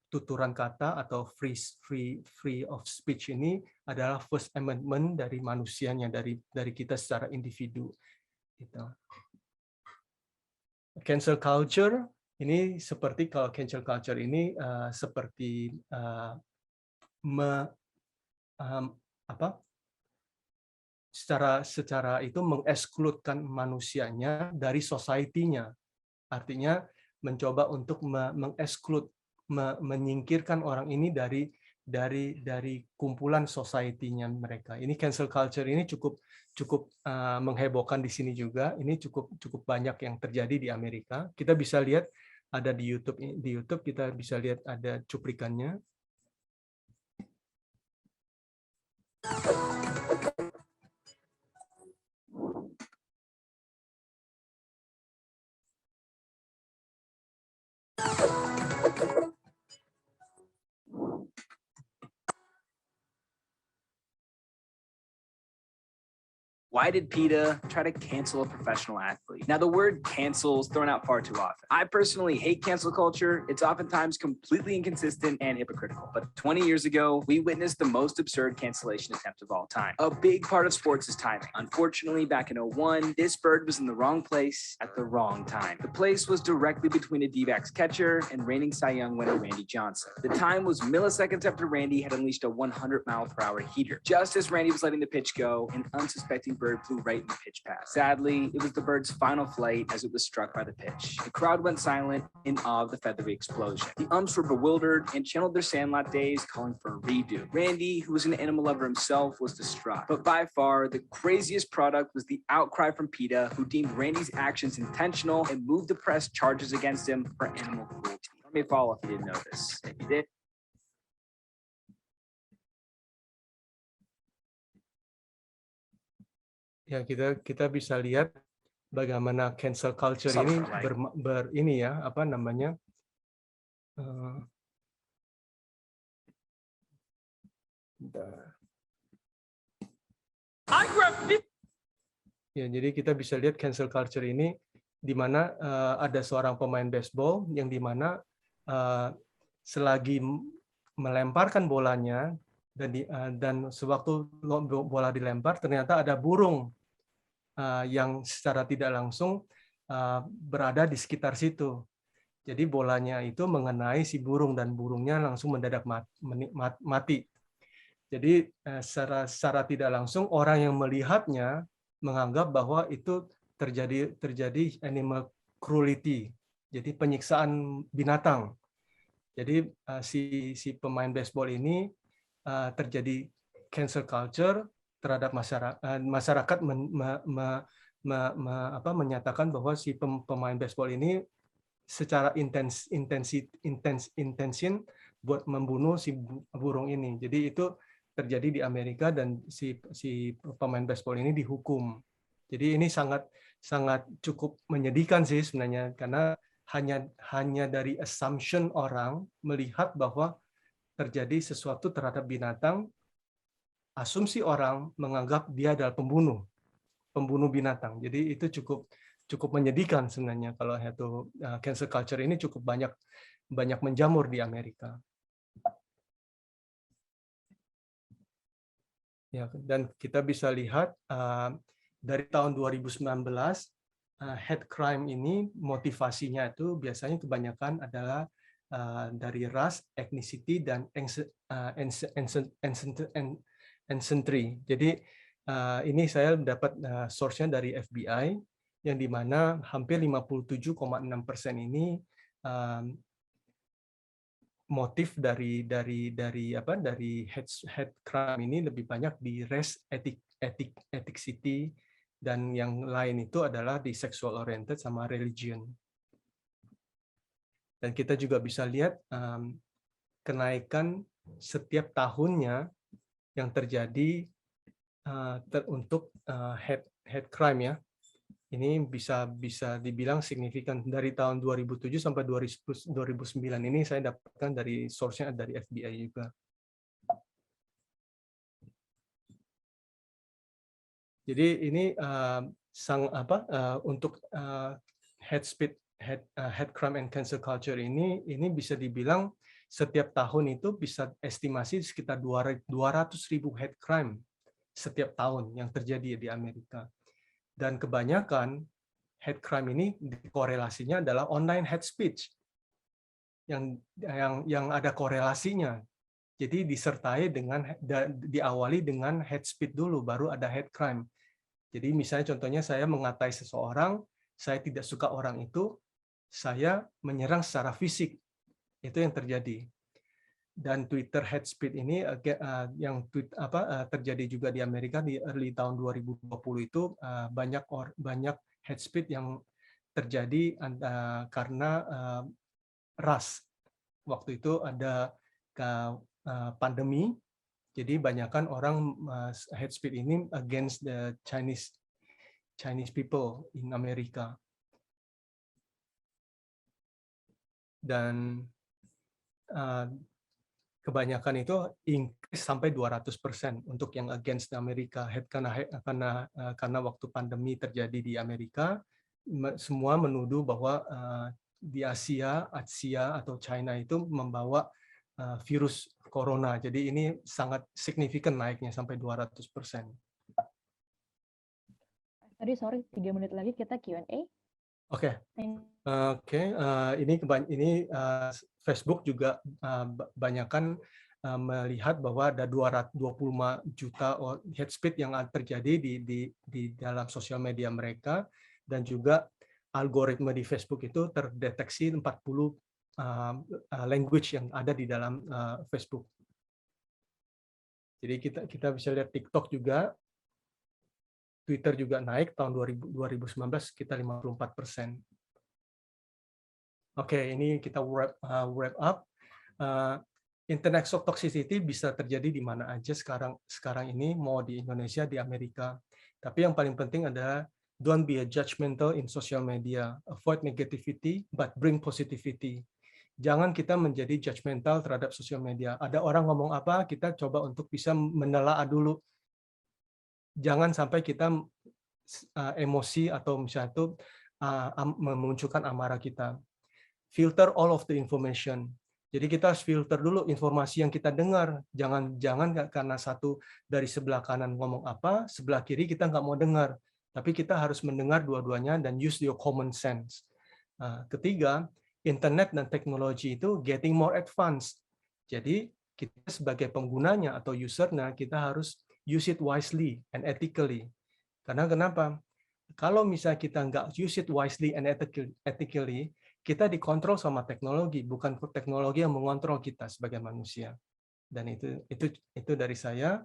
tuturan kata atau free of speech ini adalah First Amendment dari manusianya, dari kita secara individu. Gitu. Cancel culture ini seperti, kalau cancel culture ini seperti secara itu mengekskludkan manusianya dari society-nya. Artinya mencoba untuk mengeksklud, menyingkirkan orang ini dari kumpulan society-nya mereka. Ini cancel culture ini cukup menghebohkan di sini juga. Ini cukup banyak yang terjadi di Amerika. Kita bisa lihat ada di YouTube. Di YouTube kita bisa lihat ada cuplikannya.
Why did PETA try to cancel a professional athlete? Now, the word cancel is thrown out far too often. I personally hate cancel culture. It's oftentimes completely inconsistent and hypocritical. But 20 years ago, we witnessed the most absurd cancellation attempt of all time. A big part of sports is timing. Unfortunately, back in 2001, this bird was in the wrong place at the wrong time. The place was directly between a D-backs catcher and reigning Cy Young winner Randy Johnson. The time was milliseconds after Randy had unleashed a 100-mile-per-hour heater. Just as Randy was letting the pitch go, an unsuspecting bird flew right in the pitch path. Sadly, it was the bird's final flight as it was struck by the pitch. The crowd went silent in awe of the feathery explosion. The umps were bewildered and channeled their Sandlot days calling for a redo. Randy, who was an animal lover himself, was distraught. But by far, the craziest product was the outcry from PETA, who deemed Randy's actions intentional and moved to press charges against him for animal cruelty. Let me follow if you didn't know this. If you did,
ya kita bisa lihat bagaimana cancel culture ini ini ya, apa namanya, ya, jadi kita bisa lihat cancel culture ini di mana ada seorang pemain baseball yang di mana selagi melemparkan bolanya dan sewaktu bola dilempar ternyata ada burung yang secara tidak langsung berada di sekitar situ. Jadi bolanya itu mengenai si burung dan burungnya langsung mendadak mati. Jadi secara tidak langsung orang yang melihatnya menganggap bahwa itu terjadi animal cruelty. Jadi penyiksaan binatang. Jadi si pemain baseball ini terjadi cancel culture terhadap masyarakat menyatakan bahwa si pemain baseball ini secara intention buat membunuh si burung ini. Jadi itu terjadi di Amerika dan si pemain baseball ini dihukum. Jadi ini sangat cukup menyedihkan sih sebenarnya, karena hanya dari assumption orang melihat bahwa terjadi sesuatu terhadap binatang, asumsi orang menganggap dia adalah pembunuh binatang. Jadi itu cukup menyedihkan sebenarnya kalau itu cancel culture ini cukup banyak menjamur di Amerika. Ya, dan kita bisa lihat dari tahun 2019 hate crime ini motivasinya itu biasanya kebanyakan adalah dari ras, ethnicity, dan ancestry. Jadi ini saya dapat source-nya dari FBI, yang dimana hampir 57,6% ini motif dari hate crime ini lebih banyak di race, ethnicity, dan yang lain itu adalah di sexual oriented sama religion. Dan kita juga bisa lihat kenaikan setiap tahunnya yang terjadi untuk hate crime ya. Ini bisa dibilang signifikan dari tahun 2007 sampai 2009 ini saya dapatkan dari source-nya dari FBI juga. Jadi ini untuk hate crime and cancel culture ini bisa dibilang setiap tahun itu bisa estimasi sekitar 200.000 hate crime setiap tahun yang terjadi di Amerika. Dan kebanyakan hate crime ini korelasinya adalah online hate speech yang ada korelasinya. Jadi disertai diawali dengan hate speech dulu, baru ada hate crime. Jadi misalnya contohnya saya mengatai seseorang, saya tidak suka orang itu, saya menyerang secara fisik. Itu yang terjadi. Dan Twitter hate speech ini yang terjadi juga di Amerika di early tahun 2020 itu banyak hate speech yang terjadi karena ras. Waktu itu ada pandemi, jadi banyakkan orang hate speech ini against the Chinese people in Amerika. Dan kebanyakan itu increase sampai 200% untuk yang against Amerika. Karena waktu pandemi terjadi di Amerika, semua menuduh bahwa di Asia atau China itu membawa virus corona. Jadi ini sangat signifikan naiknya sampai 200%.
Tadi sorry 3 menit lagi kita Q&A.
Oke. Ini Facebook juga banyakkan melihat bahwa ada 225 juta hate speech yang terjadi di dalam sosial media mereka, dan juga algoritma di Facebook itu terdeteksi 40 language yang ada di dalam Facebook. Jadi kita bisa lihat TikTok juga, Twitter juga naik tahun 2019 sekitar 54%. Oke, ini kita wrap up. Internet toxicity bisa terjadi di mana aja sekarang ini, mau di Indonesia, di Amerika. Tapi yang paling penting adalah don't be a judgmental in social media. Avoid negativity, but bring positivity. Jangan kita menjadi judgmental terhadap sosial media. Ada orang ngomong apa, kita coba untuk bisa menelaah dulu. Jangan sampai kita emosi atau misalnya itu memunculkan amarah kita. Filter all of the information. Jadi kita harus filter dulu informasi yang kita dengar. Jangan karena satu dari sebelah kanan ngomong apa, sebelah kiri kita nggak mau dengar. Tapi kita harus mendengar dua-duanya dan use your common sense. Ketiga, internet dan teknologi itu getting more advanced. Jadi kita sebagai penggunanya atau usernya, kita harus use it wisely and ethically. Karena kenapa? Kalau misalnya kita nggak use it wisely and ethically, kita dikontrol sama teknologi, bukan teknologi yang mengontrol kita sebagai manusia. Dan itu dari saya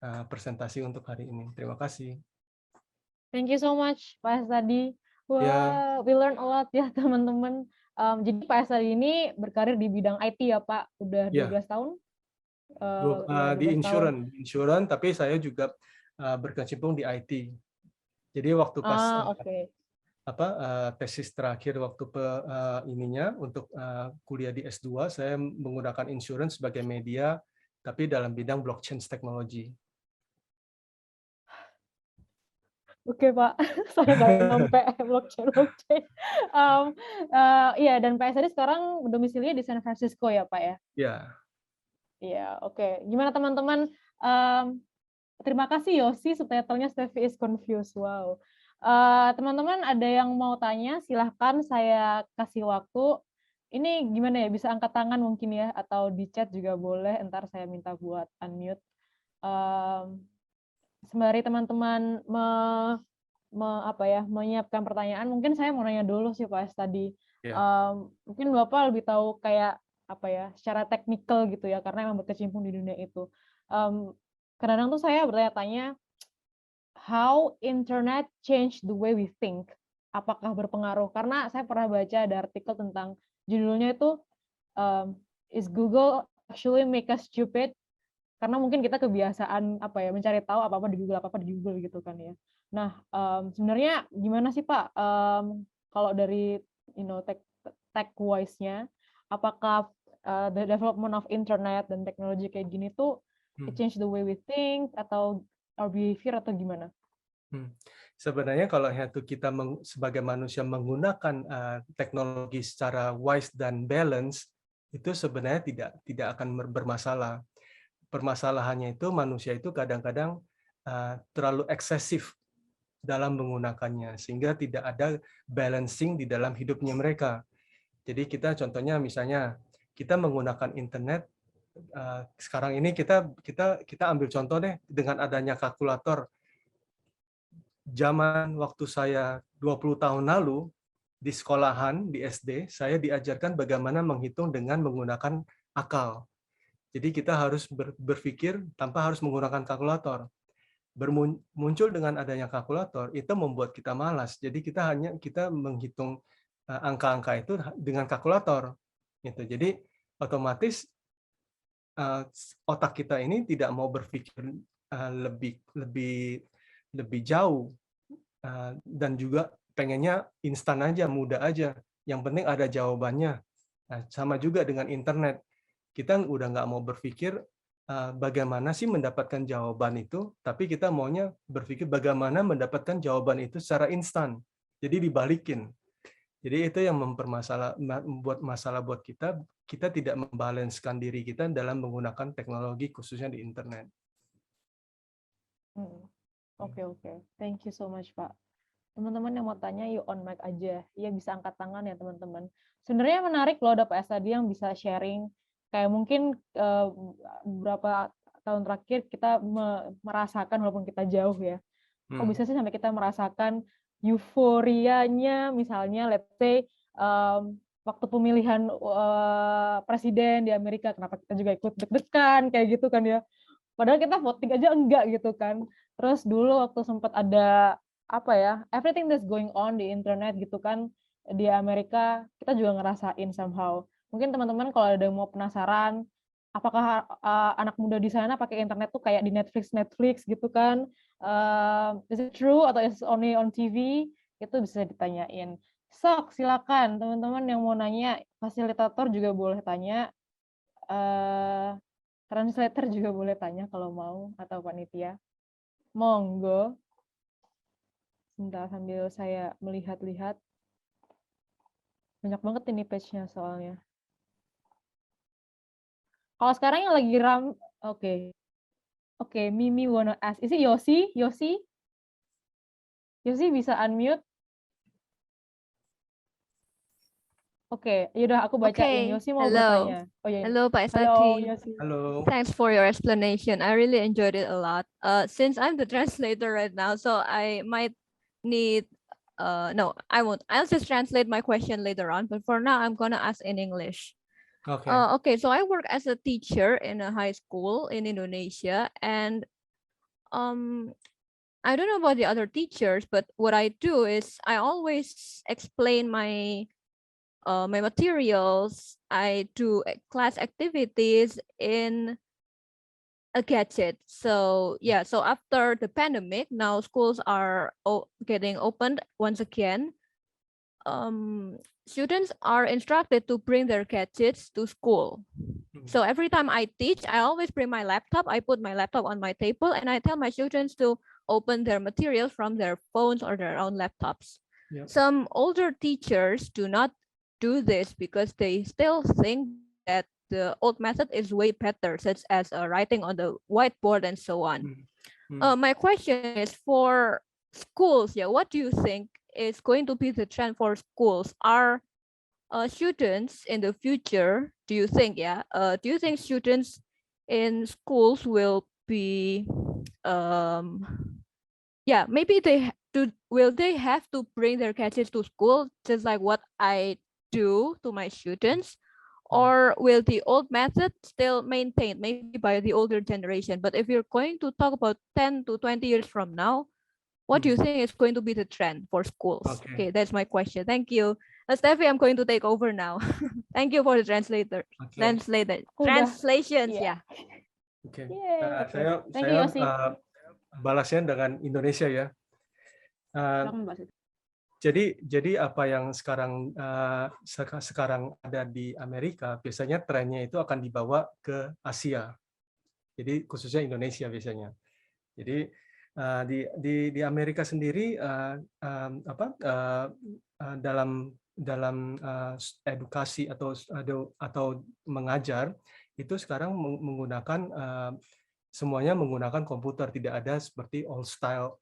presentasi untuk hari ini. Terima kasih.
Thank you so much, Pak Asadi. Wah, we learn a lot ya teman-teman. Jadi Pak Asadi ini berkarir di bidang IT ya Pak, udah 12 tahun.
Di insurance, tapi saya juga berkecimpung di IT. Jadi waktu pas tesis terakhir waktu untuk kuliah di S2, saya menggunakan insurance sebagai media, tapi dalam bidang blockchain technology.
Oke Pak, saya nggak sampai blockchain. Iya, dan Pak Asadi sekarang domisilinya di San Francisco ya Pak ya?
Iya.
Iya, oke. Gimana teman-teman? terima kasih Yosi, subtitlenya Steffi is confused. Wow. Teman-teman ada yang mau tanya, silahkan saya kasih waktu. Ini gimana ya, bisa angkat tangan mungkin ya, atau di chat juga boleh, ntar saya minta buat unmute. Sembari teman-teman menyiapkan pertanyaan, mungkin saya mau nanya dulu sih Pak tadi. Mungkin Bapak lebih tahu kayak apa ya, secara teknikal gitu ya, karena memang berkecimpung di dunia itu. Kadang-kadang tuh saya bertanya-tanya, how internet change the way we think? Apakah berpengaruh? Karena saya pernah baca ada artikel tentang judulnya itu is Google actually make us stupid? Karena mungkin kita kebiasaan mencari tahu apa-apa di Google gitu kan ya. Nah, sebenarnya gimana sih Pak kalau dari tech wise-nya, apakah the development of internet dan teknologi kayak gini tuh it change the way we think atau our behavior atau gimana?
Sebenarnya kalau kita sebagai manusia menggunakan teknologi secara wise dan balance, itu sebenarnya tidak akan bermasalah. Permasalahannya itu manusia itu kadang-kadang terlalu eksesif dalam menggunakannya, sehingga tidak ada balancing di dalam hidupnya mereka. Jadi kita contohnya misalnya kita menggunakan internet, sekarang ini kita ambil contoh deh dengan adanya kalkulator. Zaman waktu saya 20 tahun lalu di sekolahan, di SD, saya diajarkan bagaimana menghitung dengan menggunakan akal. Jadi kita harus berpikir tanpa harus menggunakan kalkulator. Muncul dengan adanya kalkulator itu membuat kita malas. Jadi kita menghitung angka-angka itu dengan kalkulator. Gitu. Jadi otomatis otak kita ini tidak mau berpikir lebih jauh dan juga pengennya instan aja, mudah aja. Yang penting ada jawabannya. Nah, sama juga dengan internet. Kita udah nggak mau berpikir bagaimana sih mendapatkan jawaban itu, tapi kita maunya berpikir bagaimana mendapatkan jawaban itu secara instan. Jadi dibalikin. Jadi itu yang membuat masalah buat kita. Kita tidak membalanskan diri kita dalam menggunakan teknologi khususnya di internet.
Oke. Thank you so much Pak. Teman-teman yang mau tanya, yuk on mic aja. Ya bisa angkat tangan ya teman-teman. Sebenarnya menarik loh ada Pak S tadi yang bisa sharing. Kayak mungkin beberapa tahun terakhir kita merasakan walaupun kita jauh ya. Kok bisa sih sampai kita merasakan euforianya misalnya let's say waktu pemilihan presiden di Amerika, kenapa kita juga ikut deg-degan kayak gitu kan ya. Padahal kita voting aja enggak gitu kan. Terus dulu waktu sempat ada everything that's going on di internet gitu kan di Amerika, kita juga ngerasain somehow. Mungkin teman-teman kalau ada yang mau penasaran, apakah anak muda di sana pakai internet tuh kayak di Netflix gitu kan? Is it true atau is it only on TV? Itu bisa ditanyain. Sok, silakan teman-teman yang mau nanya, fasilitator juga boleh tanya, translator juga boleh tanya kalau mau, atau panitia. Monggo. Sebentar sambil saya melihat-lihat. Banyak banget ini page-nya soalnya. Kalau sekarang yang lagi oke, Mimi wanna ask. Is it Yosi? Yosi bisa unmute? Oke, yaudah aku bacain. Yosi mau bertanya.
Hello, Pak
Halo,
Estati.
Yosi.
Halo.
Thanks for your explanation. I really enjoyed it a lot. Since I'm the translator right now, so I might need no, I won't. I'll just translate my question later on, but for now I'm gonna ask in English.
Okay.
Okay, so I work as a teacher in a high school in Indonesia, and I don't know about the other teachers, but what I do is I always explain my materials. I do class activities in a gadget. So yeah, so after the pandemic, now schools are getting opened once again. Students are instructed to bring their gadgets to school. So every time I teach, I always bring my laptop. I put my laptop on my table and I tell my students to open their materials from their phones or their own laptops.
Yep.
Some older teachers do not do this because they still think that the old method is way better, such as writing on the whiteboard and so on. My question is for schools. Yeah, what do you think is going to be the trend for schools? Are students in the future? Do you think? Yeah. Do you think students in schools will be? Yeah, maybe will they have to bring their gadgets to school just like what I do to my students, or will the old method still maintained maybe by the older generation? But if you're going to talk about 10 to 20 years from now, what do you think is going to be the trend for schools?
Okay.
Okay, that's my question. Thank you. Steffi, I'm going to take over now. Thank you for the translations.
Yeah.
Yeah.
Oke.
Yeah, okay. Thank you,
Saya
Yosi.
balasnya dengan Indonesia ya.
Silakan, Mbak Siti.
Jadi apa yang sekarang ada di Amerika, biasanya trennya itu akan dibawa ke Asia. Jadi khususnya Indonesia biasanya. Jadi di Amerika sendiri dalam edukasi atau mengajar itu sekarang menggunakan semuanya menggunakan komputer, tidak ada seperti old style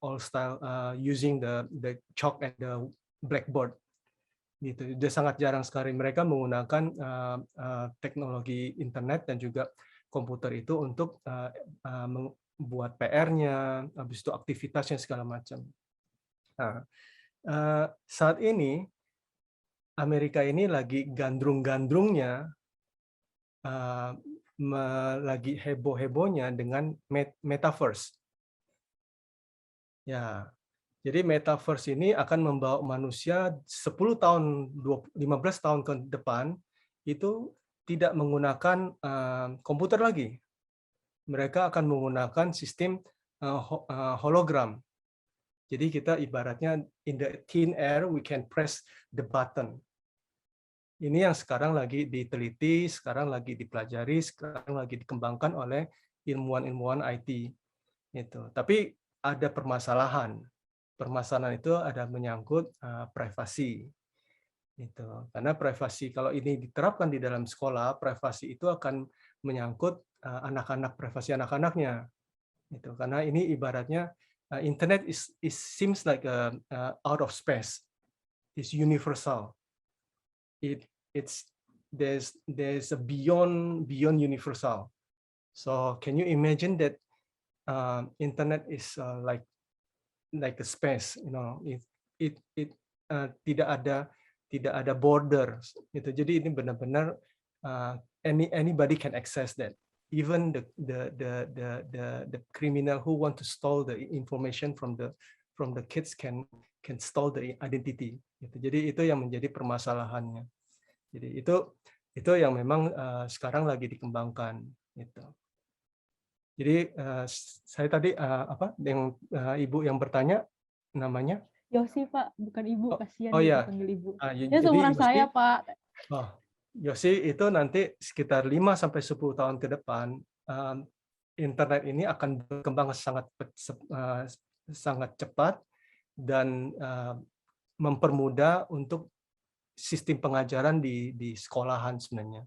using the chalk and the blackboard gitu. Sudah sangat jarang sekali mereka menggunakan teknologi internet dan juga komputer itu untuk membuat PR-nya, habis itu aktivitasnya segala macam. Nah, saat ini Amerika ini lagi gandrung-gandrungnya, lagi heboh-hebohnya dengan metaverse. Ya, jadi metaverse ini akan membawa manusia 10 tahun, 15 tahun ke depan itu tidak menggunakan komputer lagi. Mereka akan menggunakan sistem hologram. Jadi kita ibaratnya in the thin air we can press the button. Ini yang sekarang lagi diteliti, sekarang lagi dipelajari, sekarang lagi dikembangkan oleh ilmuwan-ilmuwan IT. Itu. Tapi ada permasalahan. Permasalahan itu ada menyangkut privasi. Itu. Karena privasi kalau ini diterapkan di dalam sekolah, privasi itu akan menyangkut anak-anak, privasi anak-anaknya. Itu. Karena ini ibaratnya internet seems like out of space. It's universal. There's a beyond universal. So can you imagine that internet is like a space, you know? It tidak ada border. Gitu. Jadi ini benar-benar anybody can access that. Even the criminal who want to steal the information from the kids can steal the identity. Gitu. Jadi itu yang menjadi permasalahannya. Jadi itu yang memang sekarang lagi dikembangkan. Gitu. Jadi saya tadi yang ibu yang bertanya namanya?
Yosi, Pak, bukan ibu, kasihan
iya.
panggil ibu.
Jadi
Ini seumuran saya, Pak.
Yosi itu nanti sekitar 5-10 tahun ke depan internet ini akan berkembang sangat cepat dan mempermudah untuk sistem pengajaran di sekolahan sebenarnya.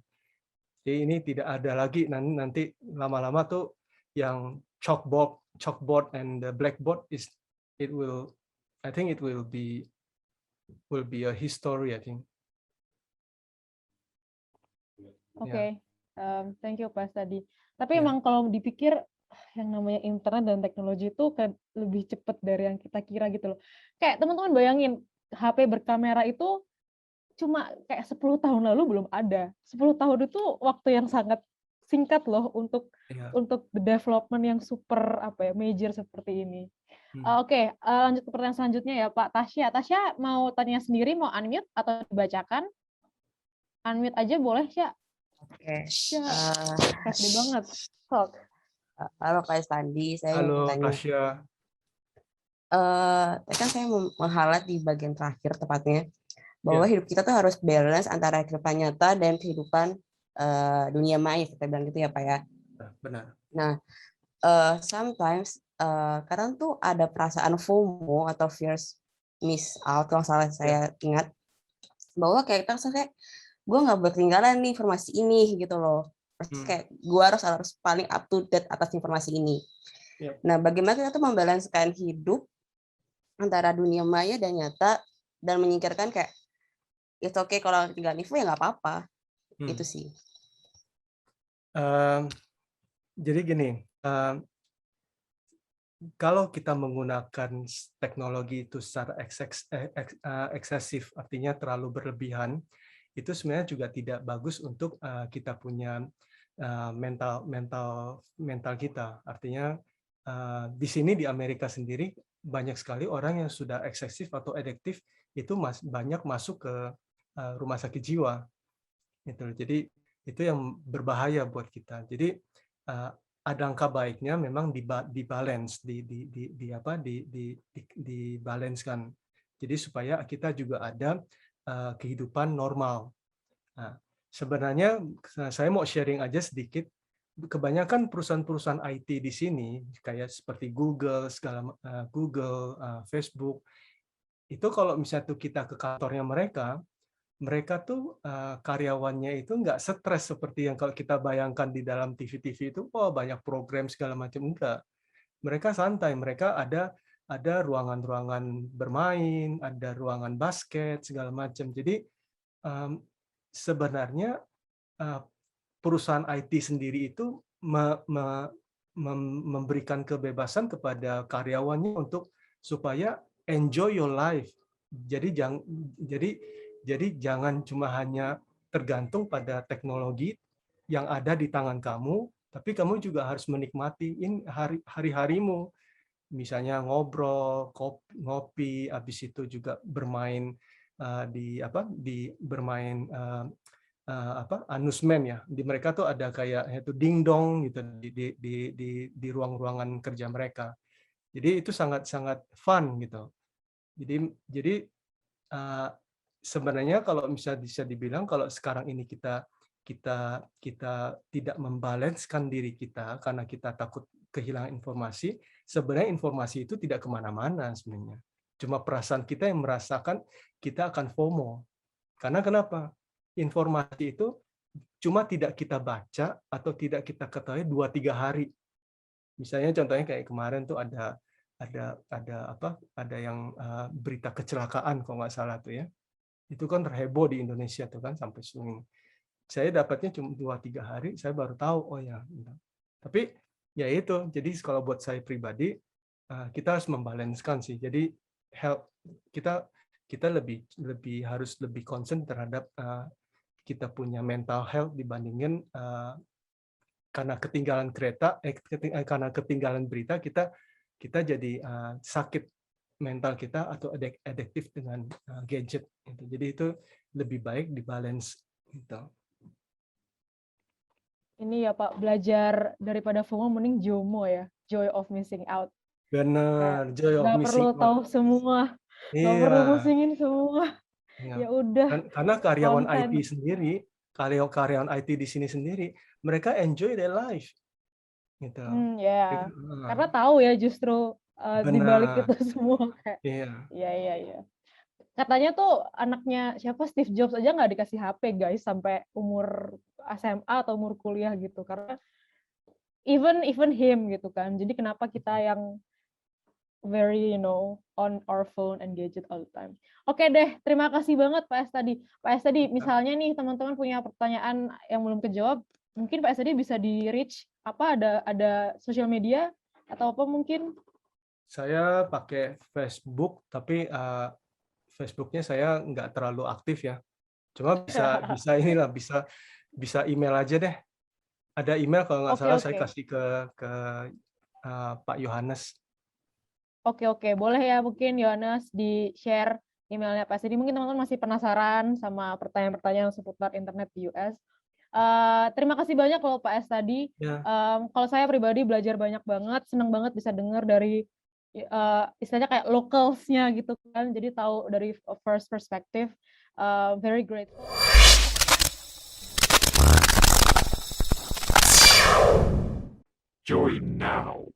Jadi ini tidak ada lagi nanti lama-lama tuh yang chalkboard and the blackboard I think it will be a history, I think.
Oke. Thank you, Pak tadi. Tapi emang kalau dipikir yang namanya internet dan teknologi itu kan lebih cepat dari yang kita kira gitu loh. Kayak teman-teman bayangin HP berkamera itu cuma kayak 10 tahun lalu belum ada. 10 tahun itu waktu yang sangat singkat loh untuk the development yang super major seperti ini. Oke, lanjut ke pertanyaan selanjutnya ya Pak Tasya. Tasya mau tanya sendiri, mau unmute atau dibacakan? Unmute aja boleh, Sya.
Oke.
Pede banget. Sok.
Halo Pak Sandi, saya
Halo,
mau tanya.
Tasya.
Kan saya mau meng-highlight di bagian terakhir tepatnya bahwa hidup kita tuh harus balance antara kehidupan nyata dan kehidupan dunia maya, kita bilang gitu ya Pak ya.
Benar.
Nah, sometimes kadang tuh ada perasaan FOMO atau fears miss out, kalau salah saya ingat, bahwa kayak gue nggak boleh ketinggalan nih informasi ini gitu loh. Kayak gue harus paling up to date atas informasi ini.
Yep.
Nah, bagaimana kita tuh membalancekan hidup antara dunia maya dan nyata dan menyingkirkan kayak it's okay kalau tinggal info ya nggak apa-apa. Itu sih.
Jadi gini, kalau kita menggunakan teknologi itu secara eksesif, artinya terlalu berlebihan, itu sebenarnya juga tidak bagus untuk kita punya mental kita. Artinya di sini di Amerika sendiri banyak sekali orang yang sudah eksesif atau adiktif itu banyak masuk ke rumah sakit jiwa. Gitu. Jadi itu yang berbahaya buat kita. Jadi ada angka baiknya memang dibalance, dibalanskan. Jadi supaya kita juga ada kehidupan normal. Nah, sebenarnya saya mau sharing aja sedikit. Kebanyakan perusahaan-perusahaan IT di sini, kayak seperti Google, Facebook, itu kalau misalnya tuh kita ke kantornya mereka tuh karyawannya itu nggak stres seperti yang kalau kita bayangkan di dalam TV-TV itu, banyak program segala macam. Enggak. Mereka santai, mereka ada ruangan-ruangan bermain, ada ruangan basket segala macam. Jadi sebenarnya perusahaan IT sendiri itu memberikan kebebasan kepada karyawannya untuk supaya enjoy your life. Jadi jangan cuma hanya tergantung pada teknologi yang ada di tangan kamu, tapi kamu juga harus menikmati hari-harimu. Misalnya ngobrol, ngopi, habis itu juga bermain bermain amusement ya. Di mereka tuh ada kayak itu dingdong gitu di ruang-ruangan kerja mereka. Jadi itu sangat fun gitu. Jadi sebenarnya kalau bisa dibilang kalau sekarang ini kita tidak membalanskan diri kita karena kita takut kehilangan informasi, sebenarnya informasi itu tidak kemana-mana sebenarnya. Cuma perasaan kita yang merasakan kita akan FOMO. Karena kenapa? Informasi itu cuma tidak kita baca atau tidak kita ketahui 2-3 hari. Misalnya contohnya kayak kemarin tuh ada yang berita kecelakaan kalau nggak salah tuh ya. Itu kan heboh di Indonesia tuh kan sampai swing. Saya dapatnya cuma 2-3 hari, saya baru tahu ya. Tapi ya itu, jadi kalau buat saya pribadi kita harus membalanskan sih. Jadi kita harus lebih concern terhadap kita punya mental health dibandingin karena ketinggalan karena ketinggalan berita kita jadi sakit mental kita atau adiktif dengan gadget. Jadi itu lebih baik dibalance. Gitu.
Ini ya Pak, belajar daripada FOMO mending JOMO ya, joy of missing out.
Benar, joy of
Nggak
missing
perlu
out.
tahu semua, nggak perlu pusingin semua. Ya udah.
Karena karyawan
konten.
IT sendiri, karyawan IT di sini sendiri, mereka enjoy their life. Gitu.
Ya. Karena tahu ya justru di balik itu semua kayak. Iya. Katanya tuh anaknya siapa Steve Jobs aja nggak dikasih HP guys sampai umur SMA atau umur kuliah gitu karena even him gitu kan. Jadi kenapa kita yang very on our phone and gadget all the time. Oke deh, terima kasih banget Pak Estadi. Pak Estadi, misalnya nih teman-teman punya pertanyaan yang belum kejawab, mungkin Pak Estadi bisa di reach ada sosial media atau apa mungkin?
Saya pakai Facebook, tapi Facebooknya saya nggak terlalu aktif ya. Cuma bisa email aja deh. Ada email kalau nggak salah saya kasih ke Pak Yohanes.
Oke, boleh ya mungkin Yohanes di-share emailnya Pak Estadi. Mungkin teman-teman masih penasaran sama pertanyaan-pertanyaan seputar internet di US. Terima kasih banyak loh Pak Estadi. Kalau saya pribadi belajar banyak banget, senang banget bisa dengar dari istilahnya kayak locals-nya gitu kan, jadi tahu dari first perspective. Very grateful.
Join now.